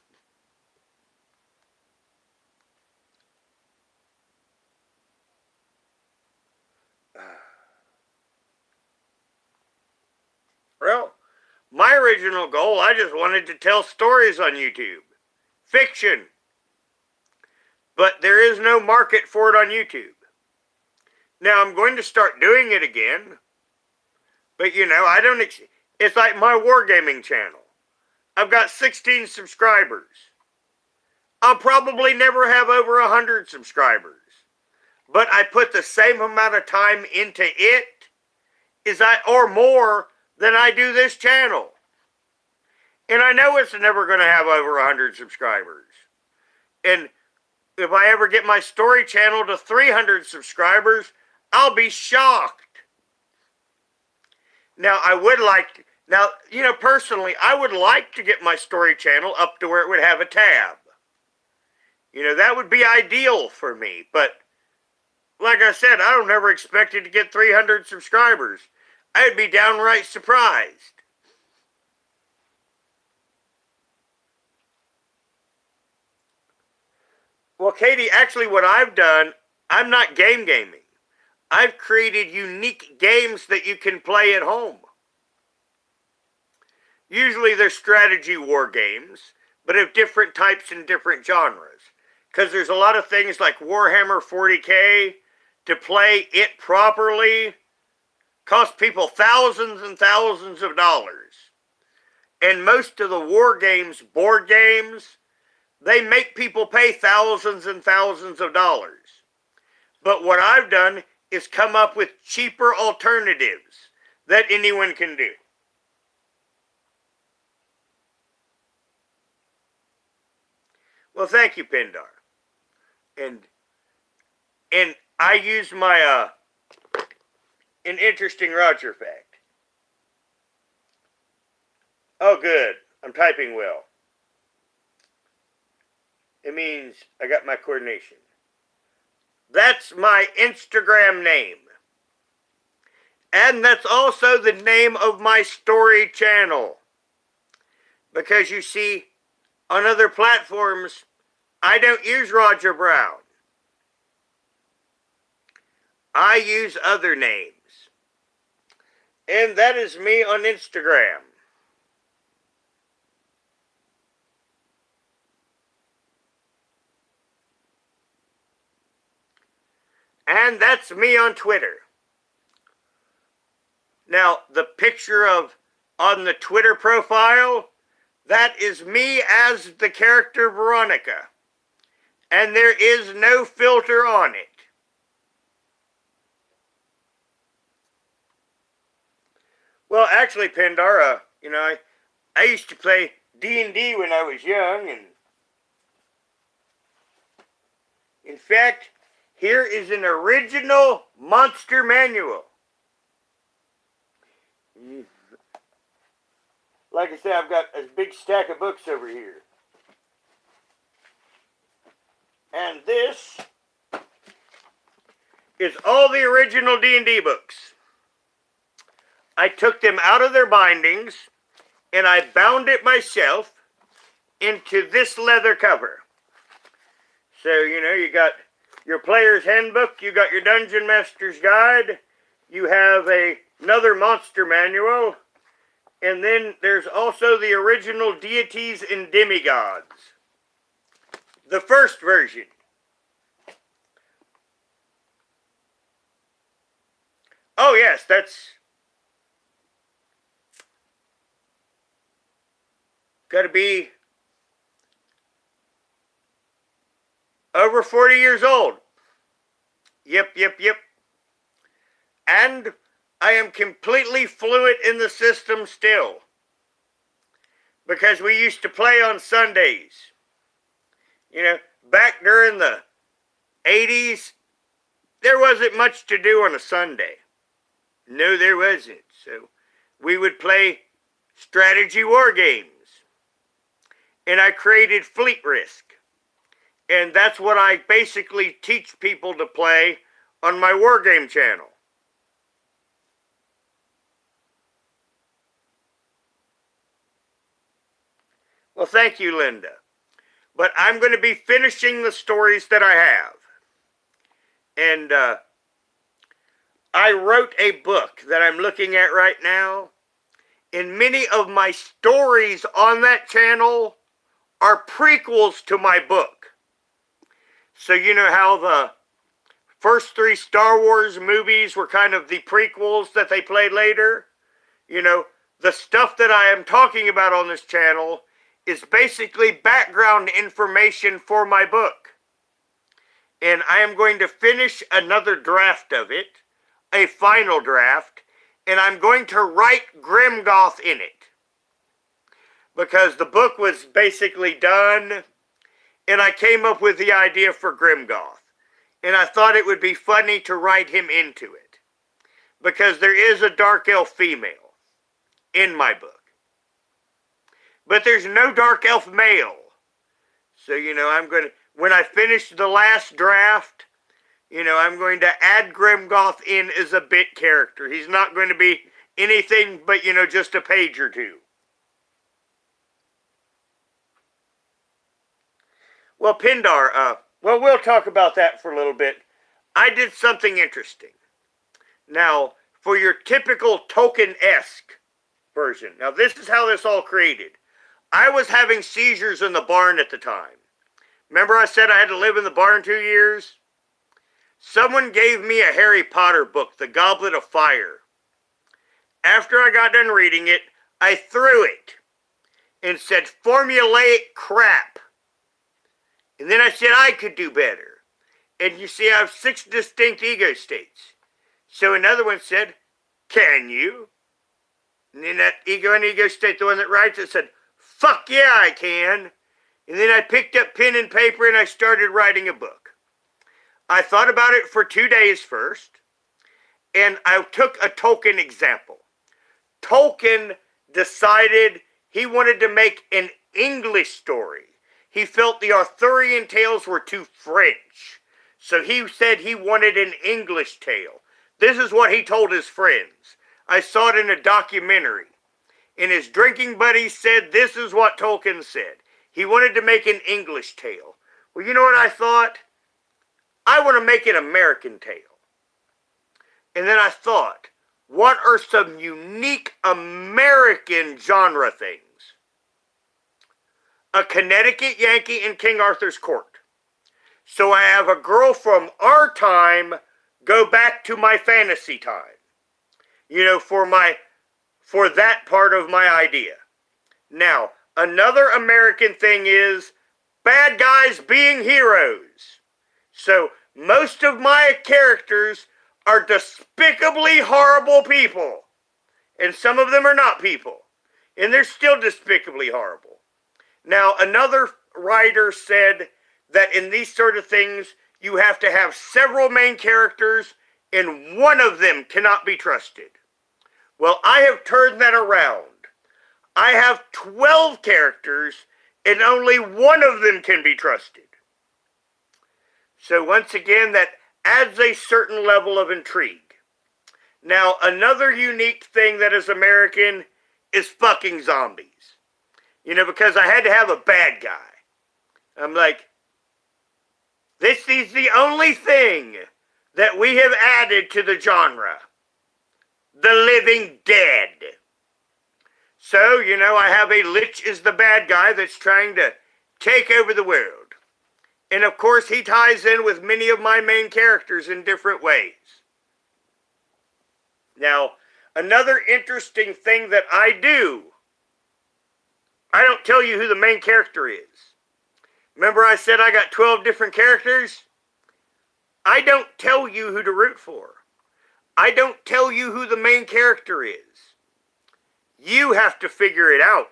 Well, my original goal, I just wanted to tell stories on YouTube. Fiction. But there is no market for it on YouTube. Now, I'm going to start doing it again. But, I don't... It's like my wargaming channel. I've got 16 subscribers. I'll probably never have over 100 subscribers. But I put the same amount of time into it or more than I do this channel. And I know it's never going to have over 100 subscribers. And if I ever get my story channel to 300 subscribers, I'll be shocked. Now, personally, I would like to get my story channel up to where it would have a tab. That would be ideal for me. But, like I said, I don't ever expect it to get 300 subscribers. I'd be downright surprised. Well, Katie, actually what I've done, I'm not gaming. I've created unique games that you can play at home. Usually they're strategy war games, but of different types and different genres. Because there's a lot of things like Warhammer 40K, to play it properly, cost people thousands and thousands of dollars. And most of the war games, board games, they make people pay thousands and thousands of dollars. But what I've done is come up with cheaper alternatives that anyone can do. Well, thank you, Pindar. And I used my an interesting Roger fact. Oh, good. I'm typing well. It means I got my coordination. That's my Instagram name. And that's also the name of my story channel. Because you see, on other platforms, I don't use Roger Brown. I use other names. And that is me on Instagram. And that's me on Twitter. Now, the picture on the Twitter profile, that is me as the character Veronica. And there is no filter on it. Well, actually, Pandora, I used to play D&D when I was young, and in fact, here is an original monster manual. Like I said, I've got a big stack of books over here. And this is all the original D&D books. I took them out of their bindings and I bound it myself into this leather cover. So, you got your player's handbook, you got your Dungeon Master's Guide, you have another monster manual, and then there's also the original Deities and Demigods. The first version. Oh yes, that's gotta be over 40 years old. Yep. And I am completely fluent in the system still. Because we used to play on Sundays. You know, back during the 80s, there wasn't much to do on a Sunday. No, there wasn't. So we would play strategy war games. And I created Fleet Risk. And that's what I basically teach people to play on my Wargame channel. Well, thank you, Linda. But I'm going to be finishing the stories that I have. And I wrote a book that I'm looking at right now. And many of my stories on that channel are prequels to my book. So you know how the first 3 Star Wars movies were kind of the prequels that they played later? You know, the stuff that I am talking about on this channel is basically background information for my book. And I am going to finish another draft of it, a final draft, and I'm going to write Grimgoth in it. Because the book was basically done, and I came up with the idea for Grimgoth. And I thought it would be funny to write him into it. Because there is a dark elf female in my book. But there's no dark elf male. So, you know, I'm going to, when I finish the last draft, you know, I'm going to add Grimgoth in as a bit character. He's not going to be anything but, you know, just a page or two. Well, Pindar, well, we'll talk about that for a little bit. I did something interesting. Now, for your typical Tolkien-esque version, now this is how this all created. I was having seizures in the barn at the time. Remember I said I had to live in the barn 2 years? Someone gave me a Harry Potter book, The Goblet of Fire. After I got done reading it, I threw it and said, formulaic crap. And then I said I could do better. And you see, I have 6 distinct ego states. So another one said, can you? And then that ego state, the one that writes it, said, fuck yeah, I can. And then I picked up pen and paper and I started writing a book. I thought about it for 2 days first. And I took a Tolkien example. Tolkien decided he wanted to make an English story. He felt the Arthurian tales were too French. So he said he wanted an English tale. This is what he told his friends. I saw it in a documentary. And his drinking buddy said this is what Tolkien said. He wanted to make an English tale. Well, you know what I thought? I want to make an American tale. And then I thought, what are some unique American genre things? A Connecticut Yankee in King Arthur's court. So I have a girl from our time go back to my fantasy time. You know, for that part of my idea. Now, another American thing is bad guys being heroes. So most of my characters are despicably horrible people. And some of them are not people. And they're still despicably horrible. Now, another writer said that in these sort of things, you have to have several main characters and one of them cannot be trusted. Well, I have turned that around. I have 12 characters and only one of them can be trusted. So once again, that adds a certain level of intrigue. Now, another unique thing that is American is fucking zombies. You know, because I had to have a bad guy. I'm like, this this is the only thing that we have added to the genre. The living dead. So, you know, I have a lich is the bad guy that's trying to take over the world. And of course, he ties in with many of my main characters in different ways. Now, another interesting thing that I do, I don't tell you who the main character is. Remember I said I got 12 different characters? I don't tell you who to root for. I don't tell you who the main character is. You have to figure it out.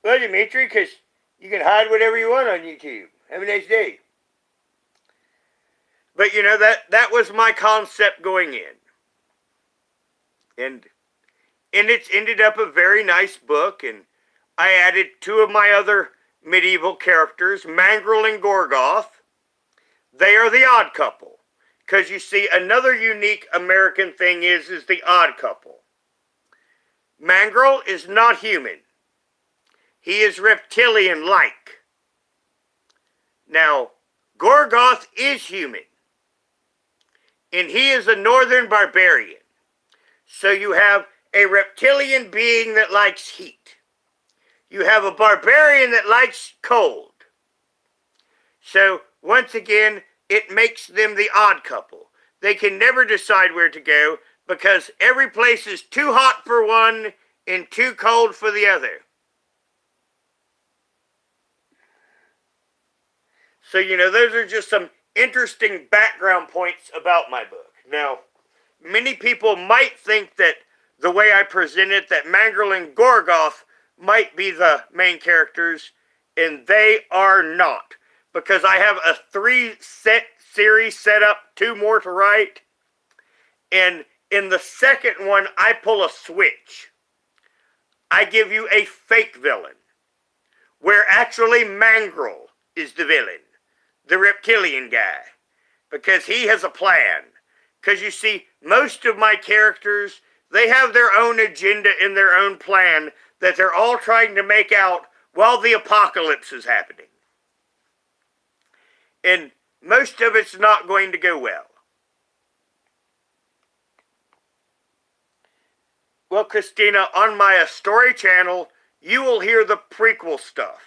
Well, Dimitri, because you can hide whatever you want on YouTube. Have a nice day. But you know, that was my concept going in. And it's ended up a very nice book, and I added two of my other medieval characters, Mangrel and Gorgoth. They are the odd couple. Because you see, another unique American thing is the odd couple. Mangrel is not human. He is reptilian-like. Now, Gorgoth is human. And he is a northern barbarian. So you have a reptilian being that likes heat. You have a barbarian that likes cold. So, once again, it makes them the odd couple. They can never decide where to go because every place is too hot for one and too cold for the other. So, you know, those are just some interesting background points about my book. Now, many people might think that the way I present it, that Mangrel and Gorgoth might be the main characters, and they are not. Because I have a 3-set series set up, 2 more to write, and in the second one, I pull a switch. I give you a fake villain, where actually Mangrel is the villain, the reptilian guy, because he has a plan. Because you see, most of my characters, they have their own agenda and their own plan that they're all trying to make out while the apocalypse is happening. And most of it's not going to go well. Well, Christina, on my story channel, you will hear the prequel stuff.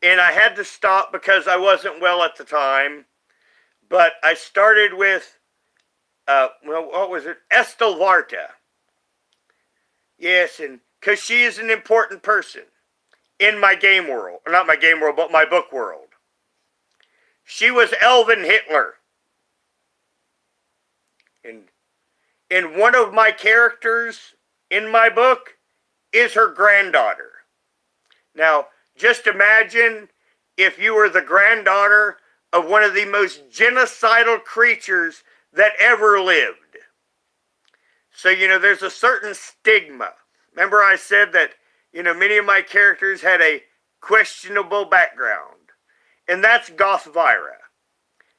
And I had to stop because I wasn't well at the time. But I started with, what was it? Estelvarta. Yes, and because she is an important person in my game world. Not my game world, but my book world. She was Elven Hitler. And one of my characters in my book is her granddaughter. Now, just imagine if you were the granddaughter of one of the most genocidal creatures that ever lived. So, you know, there's a certain stigma. Remember I said that, you know, many of my characters had a questionable background. And that's Gothvira.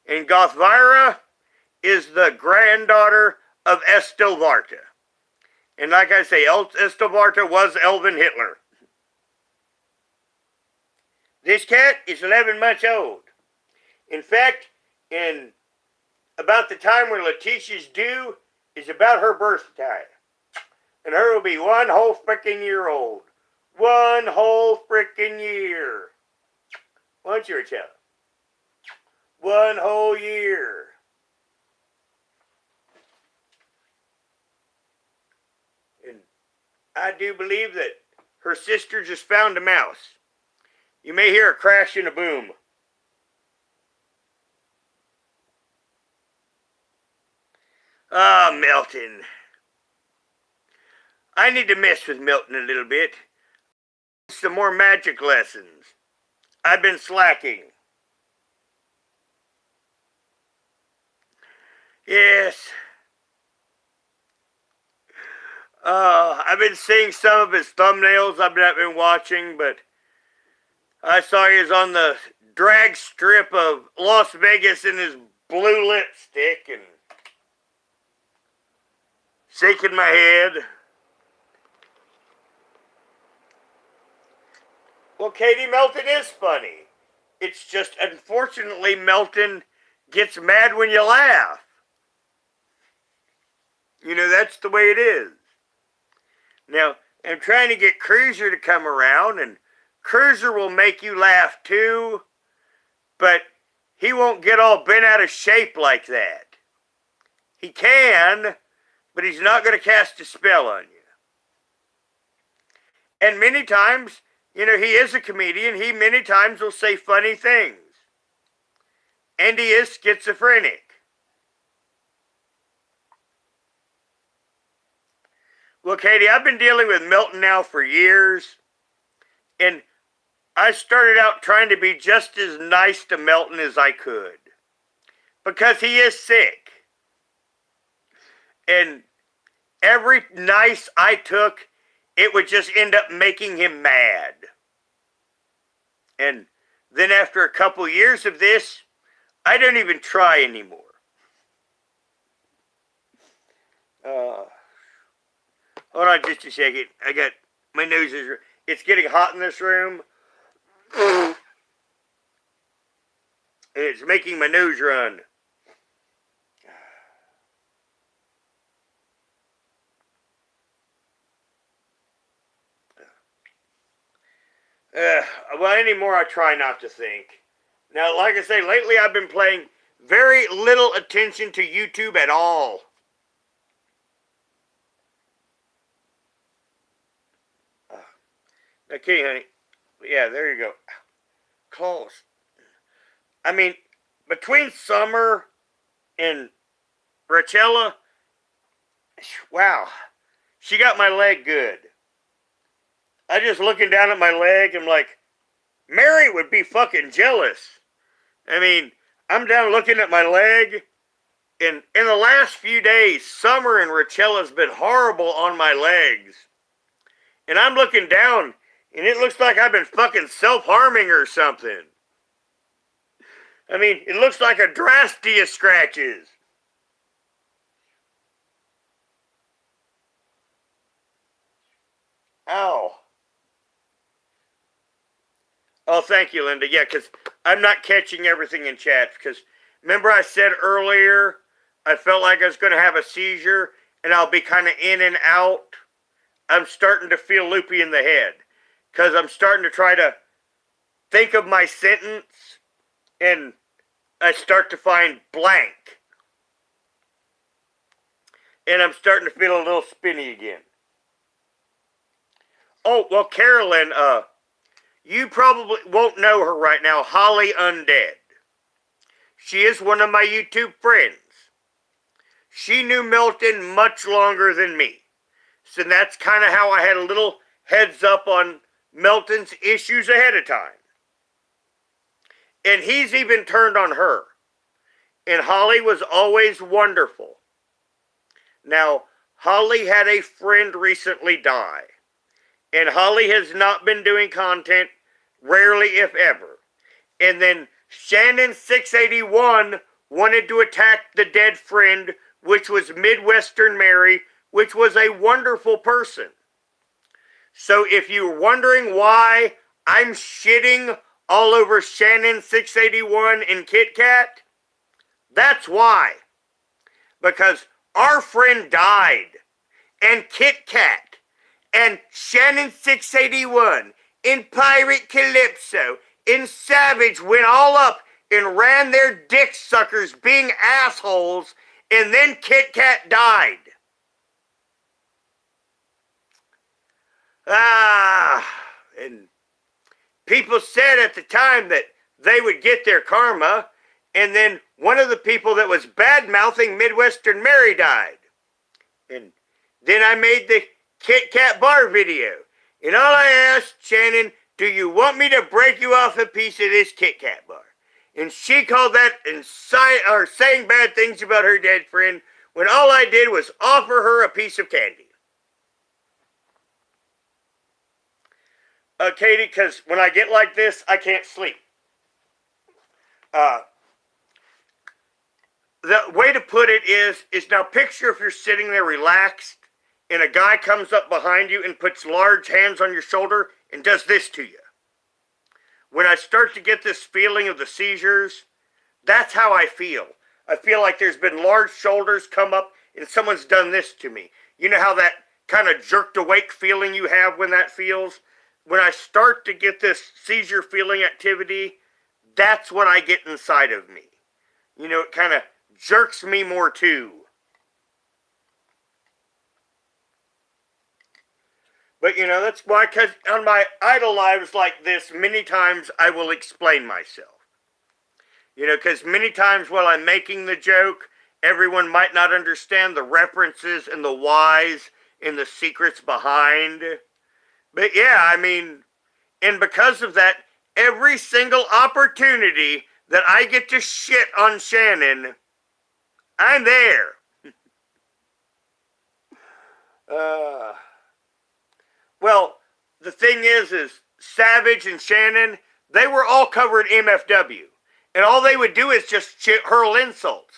And Gothvira is the granddaughter of Estelvarta. And like I say, Estelvarta was Elven Hitler. This cat is 11 months old. In fact, in about the time when Letitia's due is about her birthday. And her will be 1 whole frickin' year old. 1 whole frickin' year. Won't you, Rachel? 1 whole year. And I do believe that her sister just found a mouse. You may hear a crash and a boom. Ah, Milton. I need to mess with Milton a little bit. Some more magic lessons. I've been slacking. Yes. I've been seeing some of his thumbnails I've been watching, but I saw he was on the drag strip of Las Vegas in his blue lipstick and shaking my head. Well, Katie, Melton is funny. It's just, unfortunately, Melton gets mad when you laugh. You know, that's the way it is. Now, I'm trying to get Cruiser to come around, and Cruiser will make you laugh too, but he won't get all bent out of shape like that. He can, but he's not going to cast a spell on you. And many times, you know, he is a comedian. He many times will say funny things. And he is schizophrenic. Well, Katie, I've been dealing with Milton now for years. And I started out trying to be just as nice to Milton as I could. Because he is sick. And every nice I took, it would just end up making him mad. And then after a couple years of this, I don't even try anymore. Hold on just a second. I got, my nose is, it's getting hot in this room. And it's making my nose run. Well, anymore I try not to think. Now, like I say, lately I've been paying very little attention to YouTube at all. Okay, honey. Yeah, there you go. Close. I mean, between Summer and Rachella, wow, she got my leg good. I just looking down at my leg, I'm like, Mary would be fucking jealous. I mean, I'm down looking at my leg, and in the last few days, Summer and Rachella's been horrible on my legs. And I'm looking down, and it looks like I've been fucking self-harming or something. I mean, it looks like a drastia scratches. Ow. Oh, thank you, Linda. Yeah, because I'm not catching everything in chat. Because remember I said earlier, I felt like I was going to have a seizure, and I'll be kind of in and out. I'm starting to feel loopy in the head. Because I'm starting to try to think of my sentence, and I start to find blank. And I'm starting to feel a little spinny again. Oh, well, Carolyn, you probably won't know her right now, Holly Undead. She is one of my YouTube friends. She knew Milton much longer than me. So that's kind of how I had a little heads up on Milton's issues ahead of time. And he's even turned on her. And Holly was always wonderful. Now, Holly had a friend recently die. And Holly has not been doing content, rarely if ever. And then Shannon 681 wanted to attack the dead friend, which was Midwestern Mary, which was a wonderful person. So if you're wondering why I'm shitting all over Shannon 681 and Kit Kat, that's why. Because our friend died, and Kit Kat, and Shannon 681, in Pirate Calypso, in Savage went all up and ran their dick suckers being assholes, and then Kit Kat died. And people said at the time that they would get their karma, and then one of the people that was bad-mouthing Midwestern Mary died. And then I made the Kit Kat bar video. And all I asked Shannon, do you want me to break you off a piece of this Kit Kat bar? And she called that saying bad things about her dead friend, when all I did was offer her a piece of candy. Katie, because when I get like this, I can't sleep. The way to put it is now picture if you're sitting there relaxed, and a guy comes up behind you and puts large hands on your shoulder and does this to you. when I start to get this feeling of the seizures, that's how I feel. I feel like there's been large shoulders come up and someone's done this to me. You know how that kind of jerked awake feeling you have when that feels? When I start to get this seizure feeling activity, that's what I get inside of me. You know, it kind of jerks me more too. But you know, that's why, because on my idle lives like this, many times I will explain myself. You know, because many times while I'm making the joke, everyone might not understand the references and the whys and the secrets behind. But yeah, I mean, and because of that, every single opportunity that I get to shit on Shannon, I'm there. Well, the thing is Savage and Shannon, they were all covered MFW. And all they would do is just hurl insults.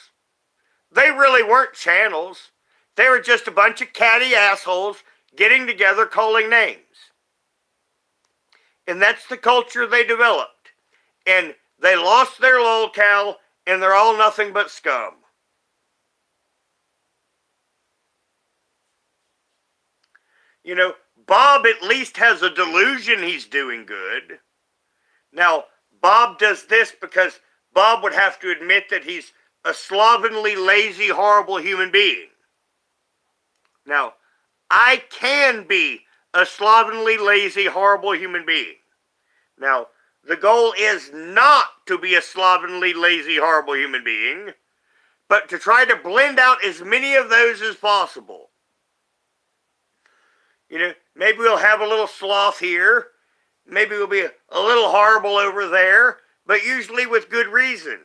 They really weren't channels. They were just a bunch of catty assholes getting together calling names. And that's the culture they developed. And they lost their lolcow, and they're all nothing but scum. You know, Bob at least has a delusion he's doing good. Now, Bob does this because Bob would have to admit that he's a slovenly, lazy, horrible human being. Now, I can be a slovenly, lazy, horrible human being. Now, the goal is not to be a slovenly, lazy, horrible human being, but to try to blend out as many of those as possible. You know, maybe we'll have a little sloth here. Maybe we'll be a little horrible over there, but usually with good reason.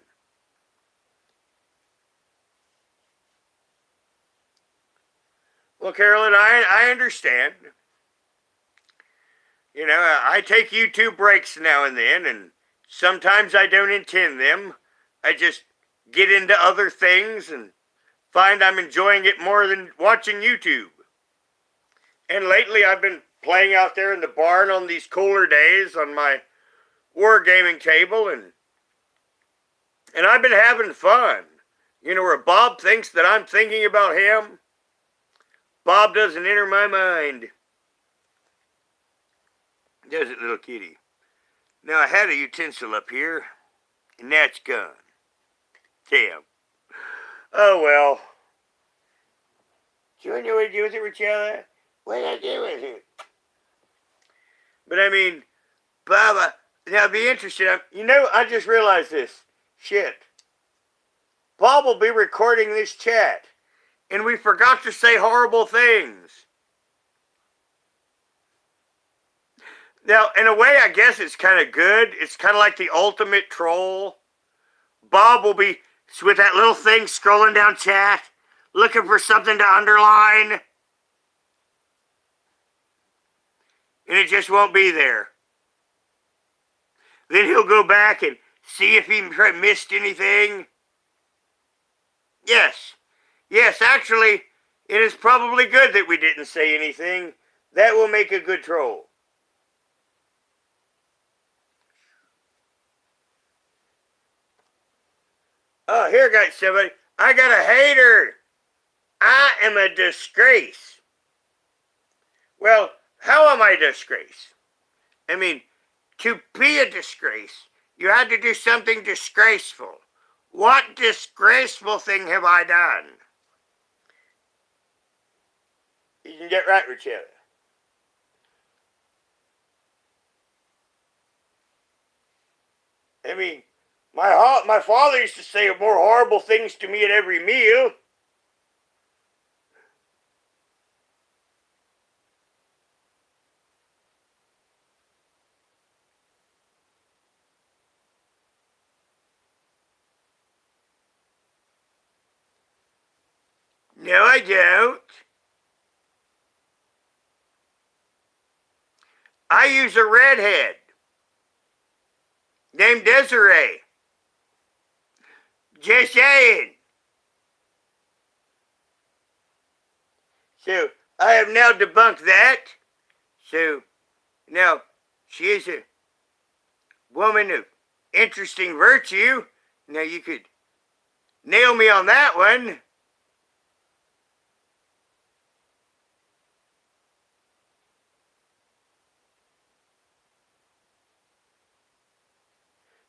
Well, Carolyn, I understand. You know, I take YouTube breaks now and then, and sometimes I don't intend them. I just get into other things and find I'm enjoying it more than watching YouTube. And lately I've been playing out there in the barn on these cooler days on my wargaming table, and I've been having fun. You know, where Bob thinks that I'm thinking about him, Bob doesn't enter my mind. Does it, little kitty? Now, I had a utensil up here, and now it's gone. Damn. Oh, well. Do you know what to do with it, Richella? What did I do with it? But, I mean, Bob, now, I'd be interested. You know, I just realized this. Shit. Bob will be recording this chat, and we forgot to say horrible things. Now, in a way, I guess it's kind of good. It's kind of like the ultimate troll. Bob will be with that little thing scrolling down chat, looking for something to underline. And it just won't be there. Then he'll go back and see if he missed anything. Yes. Yes, actually, it is probably good that we didn't say anything. That will make a good troll. Oh, here, got somebody. I got a hater. I am a disgrace. Well, how am I a disgrace? I mean, to be a disgrace, you had to do something disgraceful. What disgraceful thing have I done? You can get right with each other. I mean, my father used to say more horrible things to me at every meal. No, I don't. I use a redhead named Desiree. Just saying. So, I have now debunked that. So, now, she is a woman of interesting virtue. Now you could nail me on that one.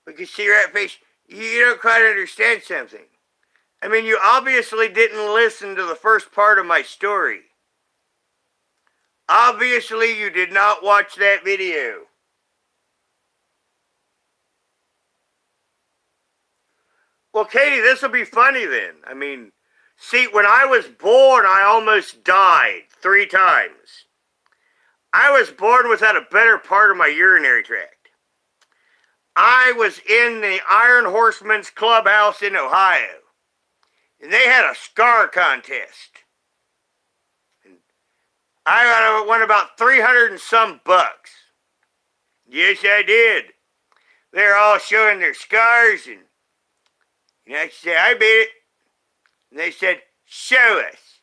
Because see, rat face, you don't quite understand something. I mean, you obviously didn't listen to the first part of my story. Obviously, you did not watch that video. Well, Katie, this will be funny then. I mean, see, when I was born, I almost died 3 times. I was born without a better part of my urinary tract. I was in the Iron Horsemen's Clubhouse in Ohio, and they had a scar contest. And I won about 300 and some bucks. Yes, I did. They're all showing their scars, and I said, I beat it. And they said, show us.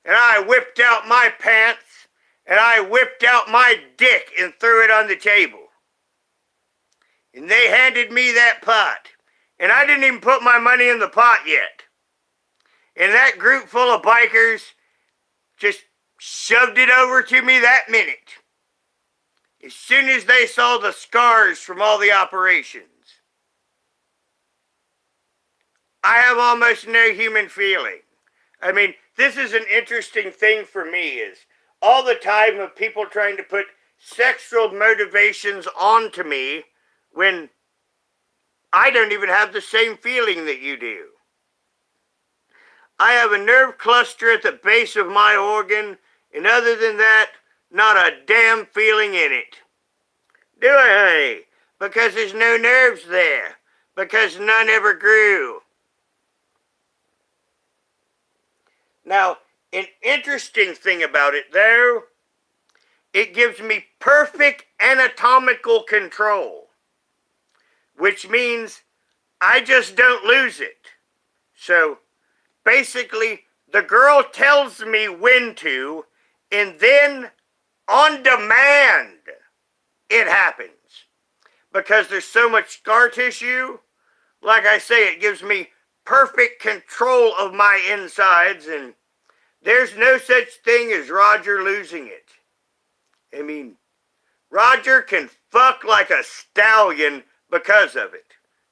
And I whipped out my pants, and I whipped out my dick and threw it on the table. And they handed me that pot. And I didn't even put my money in the pot yet. And that group full of bikers just shoved it over to me that minute. As soon as they saw the scars from all the operations. I have almost no human feeling. I mean, this is an interesting thing for me, is all the time of people trying to put sexual motivations onto me when I don't even have the same feeling that you do. I have a nerve cluster at the base of my organ, and other than that, not a damn feeling in it. Do I, honey? Because there's no nerves there. Because none ever grew. Now, an interesting thing about it, though, it gives me perfect anatomical control, which means I just don't lose it. So, basically, the girl tells me when to, and then, on demand, it happens. Because there's so much scar tissue, like I say, it gives me perfect control of my insides, and there's no such thing as Roger losing it. I mean, Roger can fuck like a stallion because of it.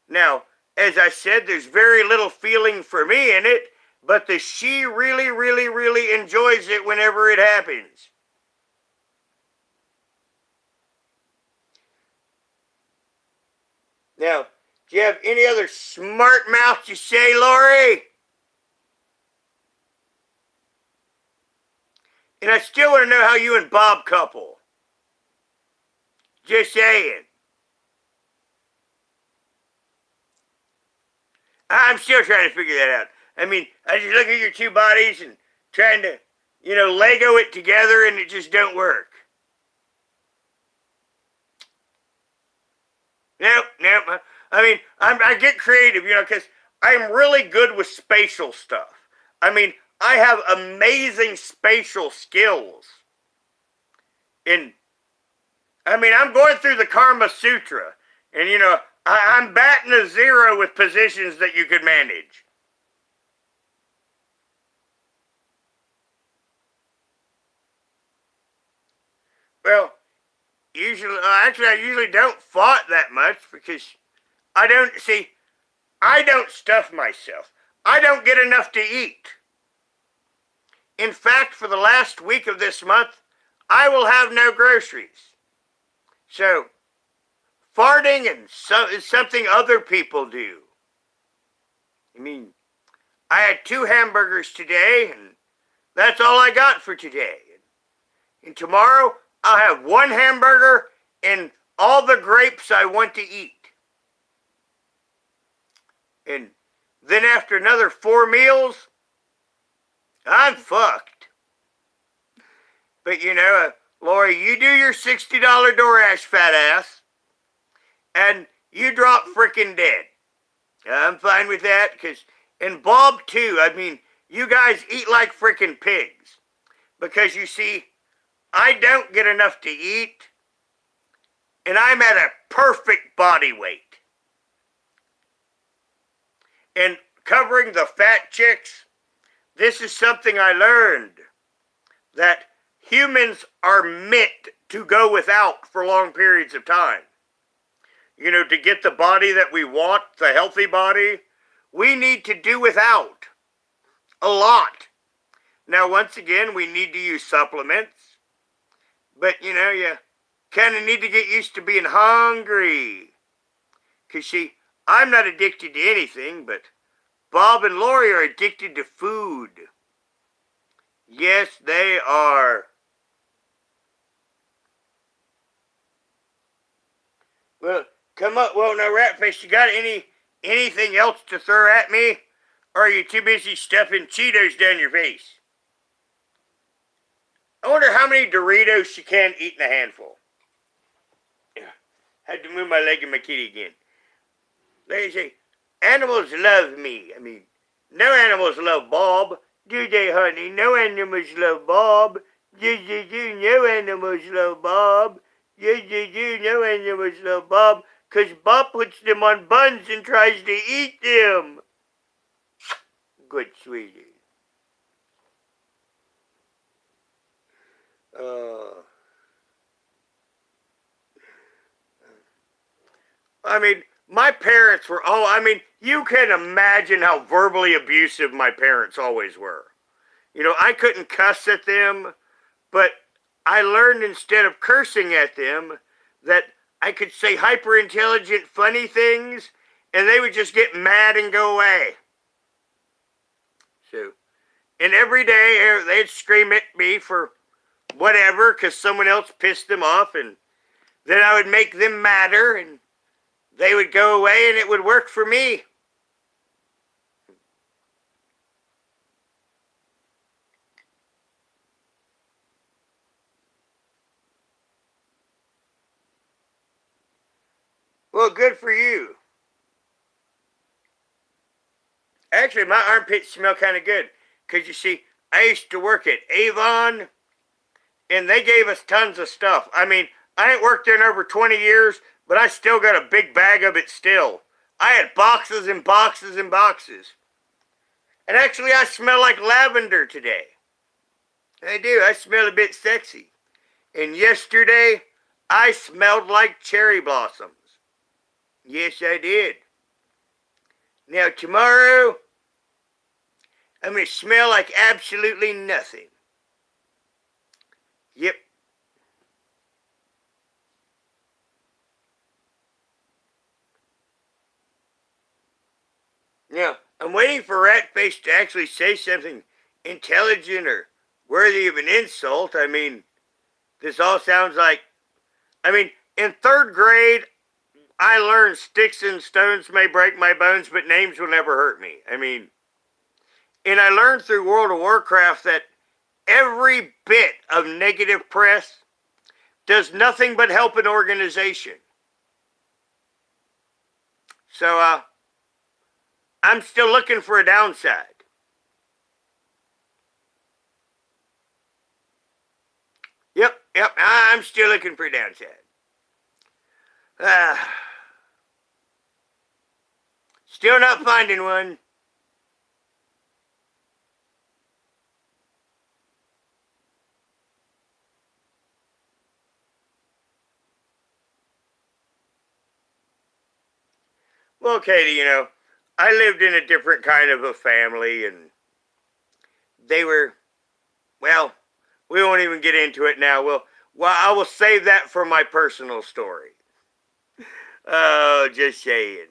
Now, as I said, there's very little feeling for me in it, but the she really, really, really enjoys it whenever it happens. Now, do you have any other smart mouth to say, Lori? And I still want to know how you and Bob couple. Just saying. I'm still trying to figure that out. I mean, I just look at your two bodies and trying to, Lego it together, and it just don't work. Nope. I mean, I get creative, because I'm really good with spatial stuff. I mean, I have amazing spatial skills. And, I mean, I'm going through the Karma Sutra. And, I'm batting a 0 with positions that you could manage. Well, I usually don't fart that much because I don't stuff myself. I don't get enough to eat. In fact, for the last week of this month, I will have no groceries. So, farting is something other people do. I mean, I had 2 hamburgers today, and that's all I got for today. And tomorrow, I'll have 1 hamburger and all the grapes I want to eat. And then after another 4 meals, I'm fucked. But Lori, you do your $60 DoorDash, fat ass, and you drop frickin' dead. I'm fine with that, and Bob too. I mean, you guys eat like frickin' pigs. Because you see, I don't get enough to eat, and I'm at a perfect body weight. And covering the fat chicks, this is something I learned, that humans are meant to go without for long periods of time. You know, to get the body that we want, the healthy body, we need to do without a lot. Now, once again, we need to use supplements, but you know, you kind of need to get used to being hungry. Because, see, I'm not addicted to anything, but Bob and Lori are addicted to food. Yes, they are. Well, come up. Well, now, Ratface, you got anything else to throw at me? Or are you too busy stuffing Cheetos down your face? I wonder how many Doritos she can eat in a handful. Had to move my leg in my kitty again. They say, animals love me. I mean, no animals love Bob. Do they, honey? No animals love Bob. Yes, they do. No animals love Bob. Yes, they do. No animals love Bob. Because Bob puts them on buns and tries to eat them. Good sweetie. I mean, my parents were, you can imagine how verbally abusive my parents always were. You know, I couldn't cuss at them, but I learned instead of cursing at them that I could say hyper intelligent, funny things, and they would just get mad and go away. So, and every day they'd scream at me for whatever because someone else pissed them off, and then I would make them madder, and they would go away, and it would work for me. Well, good for you. Actually, my armpits smell kind of good. Because you see, I used to work at Avon, and they gave us tons of stuff. I mean, I ain't worked there in over 20 years, but I still got a big bag of it still. I had boxes and boxes and boxes. And actually, I smell like lavender today. I do. I smell a bit sexy. And yesterday, I smelled like cherry blossoms. Yes, I did. Now, tomorrow, I'm going to smell like absolutely nothing. Yep. Now, I'm waiting for Ratface to actually say something intelligent or worthy of an insult. I mean, this all sounds like... in third grade, I learned sticks and stones may break my bones, but names will never hurt me. And I learned through World of Warcraft that every bit of negative press does nothing but help an organization. So, I'm still looking for a downside. Yep, I'm still looking for a downside. Still not finding one. Well, Katie, you know, I lived in a different kind of a family, and they were, well, we won't even get into it now. Well, I will save that for my personal story. Oh, just saying.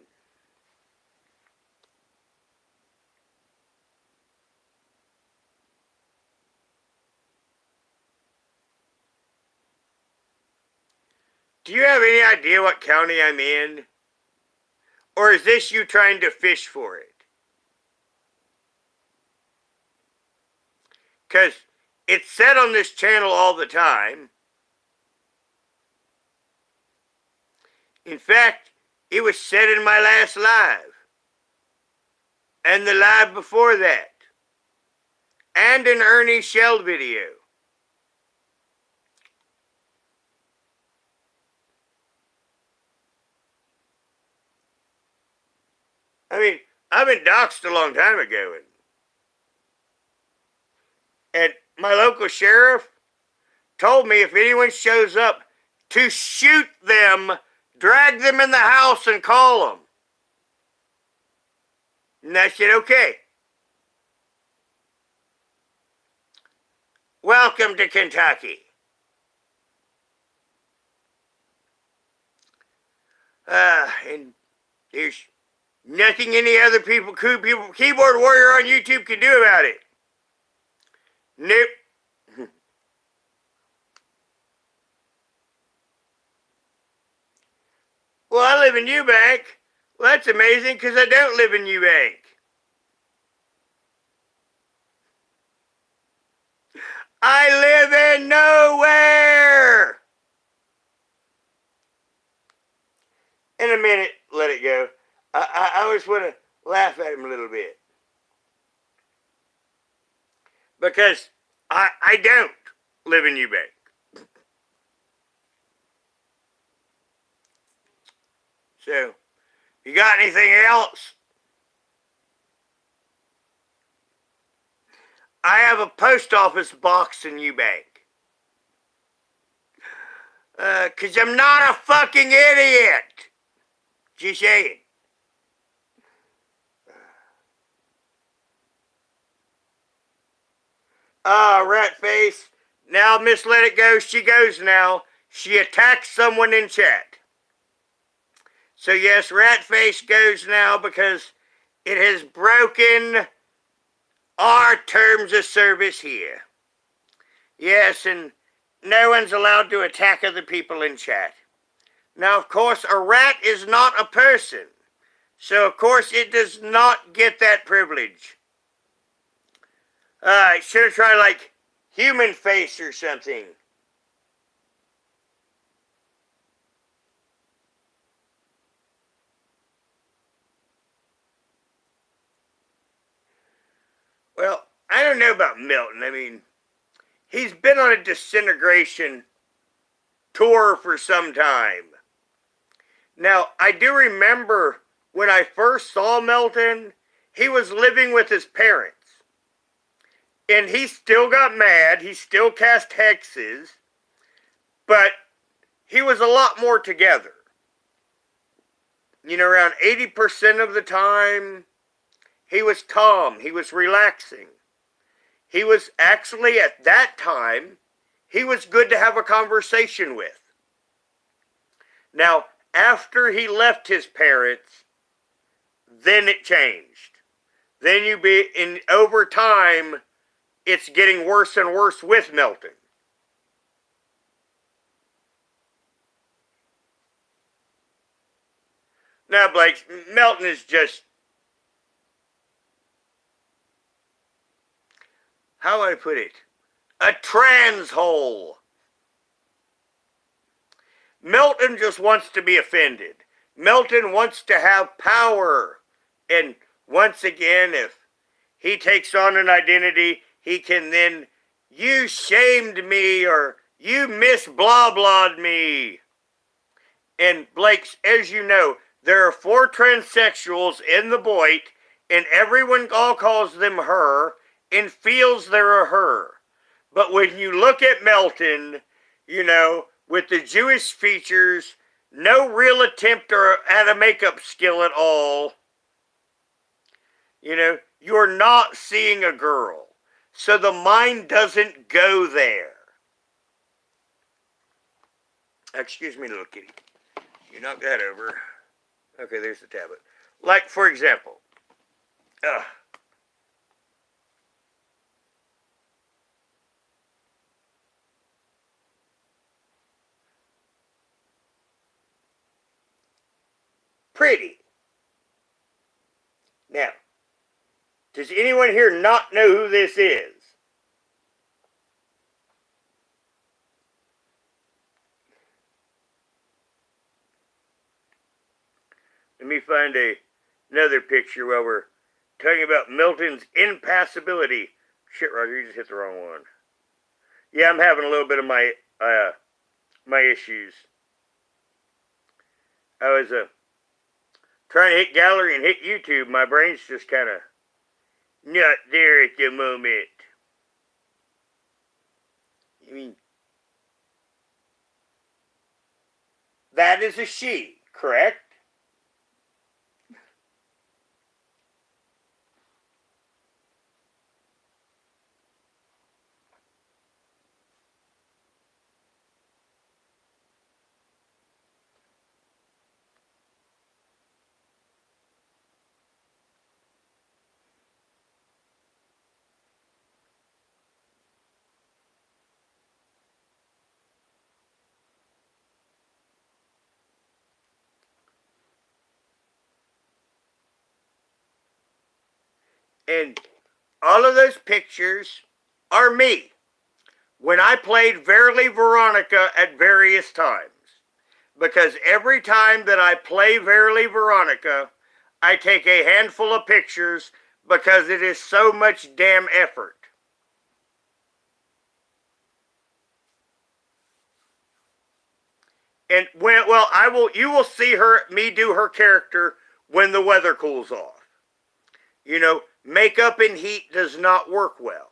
Do you have any idea what county I'm in? Or is this you trying to fish for it? Because it's said on this channel all the time. In fact, it was said in my last live. And the live before that. And an Ernie Shell video. I mean, I've been doxxed a long time ago, and my local sheriff told me if anyone shows up to shoot them, drag them in the house and call them. And I said, okay. Welcome to Kentucky. And there's nothing any other keyboard warrior on YouTube can do about it. Nope. Well, I live in Eubank. Well, that's amazing because I don't live in Eubank. I live in nowhere. In a minute, let it go. I just want to laugh at him a little bit. Because I don't live in Eubank. So, you got anything else? I have a post office box in Eubank. Because I'm not a fucking idiot. Just saying. Rat face. Now, Miss Let It Go, she goes now. She attacks someone in chat. So yes, rat face goes now because it has broken our terms of service here. Yes, and no one's allowed to attack other people in chat. Now, of course, a rat is not a person. So, of course, it does not get that privilege. I should have tried, like, human face or something. Well, I don't know about Milton. I mean, he's been on a disintegration tour for some time. Now, I do remember when I first saw Milton, he was living with his parents. And he still got mad, he still cast hexes, but he was a lot more together. You know, around 80% of the time, he was calm, he was relaxing. He was actually, at that time, he was good to have a conversation with. Now, after he left his parents, then it changed. Then over time, it's getting worse and worse with Milton. Now, Blake, Milton is just, how would I put it? A trans hole. Milton just wants to be offended. Milton wants to have power. And once again, if he takes on an identity, he can then, you shamed me, or you miss blah blah'd me. And Blake's, as you know, there are 4 transsexuals in the Boyd, and everyone all calls them her, and feels they're a her. But when you look at Milton, you know, with the Jewish features, no real attempt at a makeup skill at all, you know, you're not seeing a girl. So the mind doesn't go there. Excuse me, little kitty. You knock that over. Okay, there's the tablet. Like, for example, pretty. Now, does anyone here not know who this is? Let me find another picture while we're talking about Milton's impassibility. Shit, Roger, you just hit the wrong one. Yeah, I'm having a little bit of my issues. I was Trying to hit gallery and hit YouTube, my brain's just kind of not there at the moment. I mean, that is a she, correct? And all of those pictures are me when I played Verily Veronica at various times. Because every time that I play Verily Veronica, I take a handful of pictures because it is so much damn effort. And you will see me do her character when the weather cools off. You know, makeup and heat does not work well.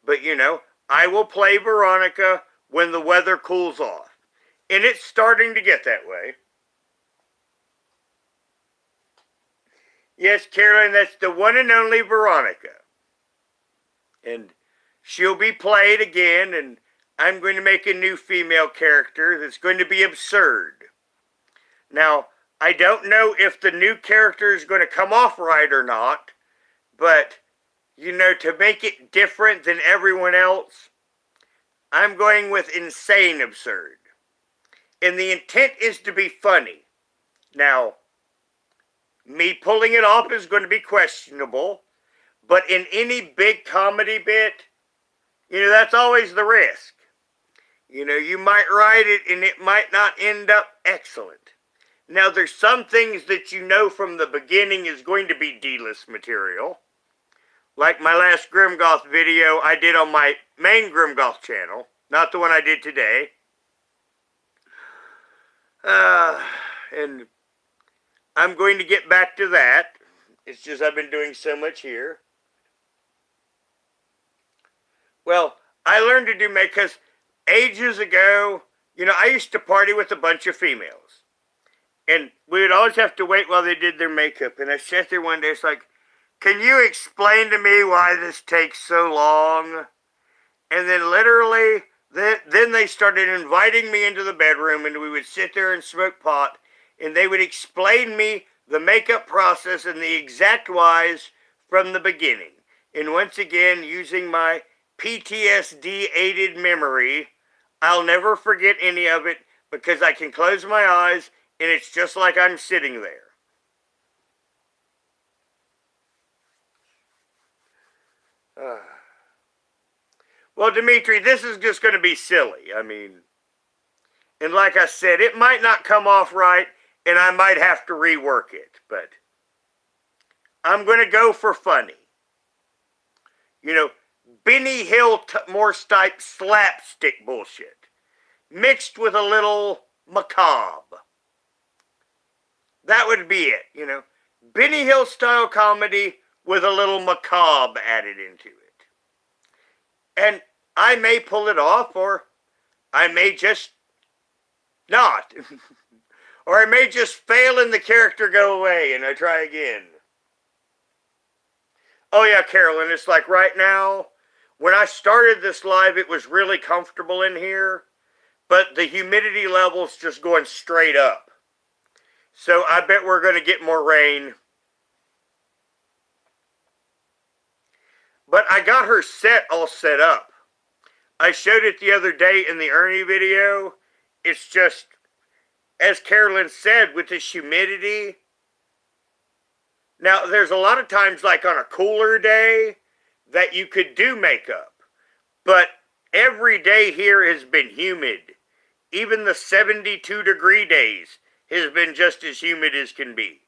But I will play Veronica when the weather cools off. And it's starting to get that way. Yes, Carolyn, that's the one and only Veronica. And she'll be played again, and I'm going to make a new female character that's going to be absurd. Now, I don't know if the new character is going to come off right or not, but, to make it different than everyone else, I'm going with insane absurd. And the intent is to be funny. Now, me pulling it off is going to be questionable, but in any big comedy bit, that's always the risk. You might write it and it might not end up excellent. Now, there's some things that from the beginning is going to be D-list material. Like my last Grimgoth video I did on my main Grimgoth channel, not the one I did today. And I'm going to get back to that. It's just I've been doing so much here. Well, I learned to do makeup because ages ago, I used to party with a bunch of females. And we would always have to wait while they did their makeup. And I sat there one day, it's like, can you explain to me why this takes so long? And then literally, then they started inviting me into the bedroom, and we would sit there and smoke pot, and they would explain me the makeup process in the exact wise from the beginning. And once again, using my PTSD-aided memory, I'll never forget any of it because I can close my eyes and it's just like I'm sitting there. Well, Dimitri, this is just going to be silly. I mean, and like I said, it might not come off right and I might have to rework it, but I'm going to go for funny. Benny Hill Morse type slapstick bullshit mixed with a little macabre. That would be it, Benny Hill style comedy with a little macabre added into it. And I may pull it off, or I may just not. Or I may just fail and the character go away and I try again. Oh yeah, Carolyn, it's like right now, when I started this live, it was really comfortable in here, but the humidity level's just going straight up. So I bet we're going to get more rain. But I got her set all set up. I showed it the other day in the Ernie video. It's just, as Carolyn said, with this humidity. Now, there's a lot of times, like on a cooler day, that you could do makeup. But every day here has been humid. Even the 72-degree days has been just as humid as can be.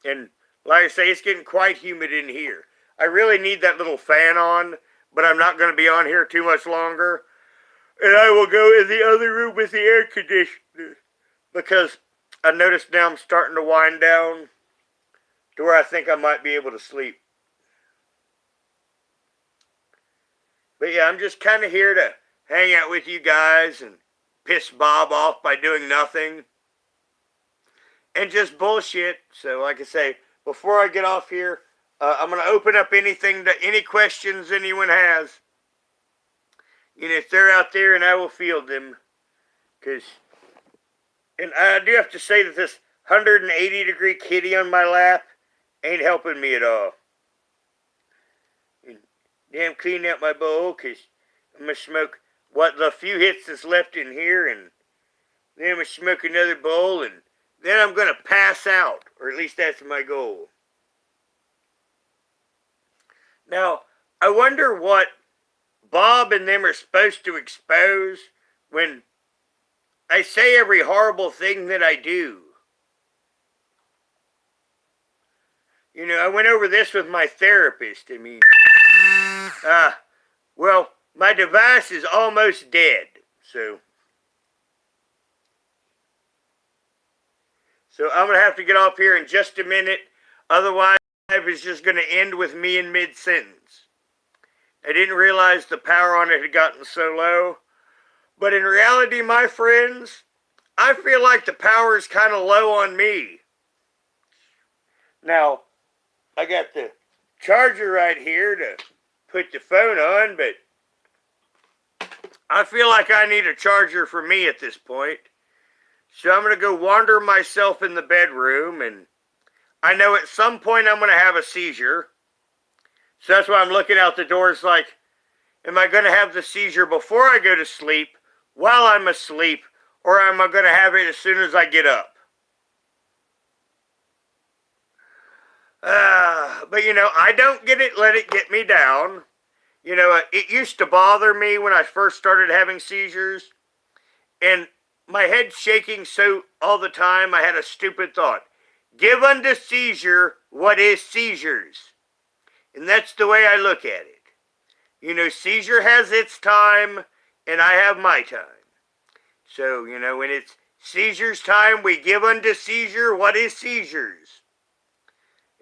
And like I say, it's getting quite humid in here. I really need that little fan on, but I'm not going to be on here too much longer. And I will go in the other room with the air conditioner. Because I noticed now I'm starting to wind down to where I think I might be able to sleep. But yeah, I'm just kind of here to hang out with you guys and piss Bob off by doing nothing and just bullshit. So like I say, before I get off here, I'm going to open up anything to any questions anyone has. You know, if they're out there, and I will field them. And I do have to say that this 180-degree kitty on my lap ain't helping me at all. And damn, clean out my bowl, because I'm going to smoke the few hits that's left in here, and then I'm going to smoke another bowl, and then I'm going to pass out, or at least that's my goal. Now, I wonder what Bob and them are supposed to expose when I say every horrible thing that I do. You know, I went over this with my therapist. I mean, well, my device is almost dead, so I'm going to have to get off here in just a minute. Otherwise, it's just going to end with me in mid-sentence. I didn't realize the power on it had gotten so low. But in reality, my friends, I feel like the power is kind of low on me. Now, I got the charger right here to put the phone on, but I feel like I need a charger for me at this point. So I'm going to go wander myself in the bedroom, and I know at some point I'm going to have a seizure. So that's why I'm looking out the door. It's like, am I going to have the seizure before I go to sleep, while I'm asleep, or am I going to have it as soon as I get up? But you know, I don't let it get me down. You know, it used to bother me when I first started having seizures, and my head shaking so all the time, I had a stupid thought. Give unto Caesar what is Caesar's. And that's the way I look at it. You know, Caesar has its time, and I have my time. So, you know, when it's Caesar's time, we give unto Caesar what is Caesar's.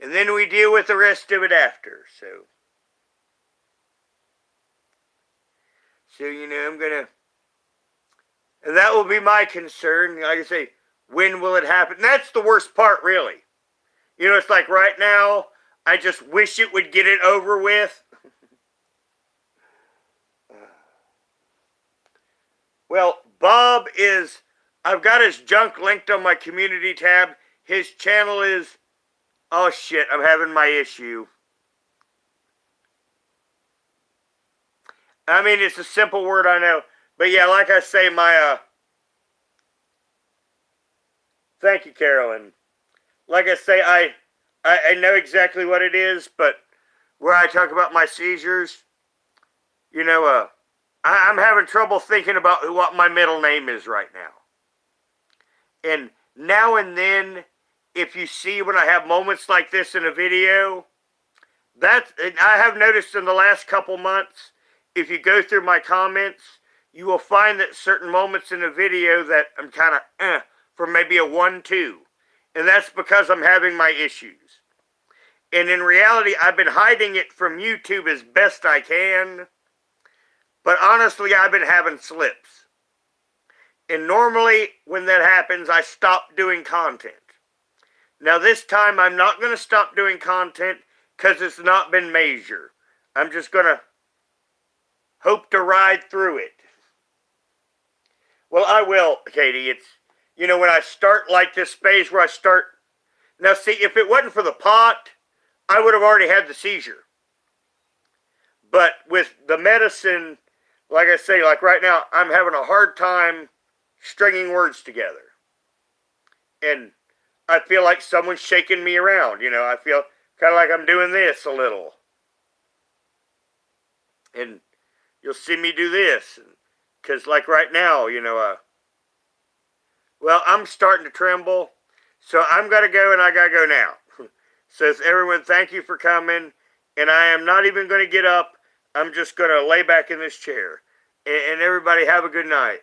And then we deal with the rest of it after. So you know, I'm going to... And that will be my concern. Like I say, when will it happen? And that's the worst part, really. You know, it's like right now, I just wish it would get it over with. Well, Bob is... I've got his junk linked on my community tab. His channel is... Oh shit, I'm having my issue. I mean, it's a simple word, I know. But yeah, like I say, thank you, Carolyn. Like I say, I know exactly what it is, but where I talk about my seizures, you know, I'm having trouble thinking about what my middle name is right now. And now and then, if you see when I have moments like this in a video, I have noticed in the last couple months, if you go through my comments, you will find that certain moments in a video that I'm kind of for maybe a 1-2. And that's because I'm having my issues. And in reality, I've been hiding it from YouTube as best I can. But honestly, I've been having slips. And normally, when that happens, I stop doing content. Now this time, I'm not going to stop doing content because it's not been major. I'm just going to hope to ride through it. Well, I will, Katie. It's, you know, when I start like this phase where I start... Now see, if it wasn't for the pot, I would have already had the seizure. But with the medicine, like I say, like right now, I'm having a hard time stringing words together. And I feel like someone's shaking me around, you know. I feel kind of like I'm doing this a little. And you'll see me do this. Because like right now, you know, well, I'm starting to tremble. So I'm going to go, and I got to go now. So everyone, thank you for coming. And I am not even going to get up. I'm just going to lay back in this chair. And everybody have a good night.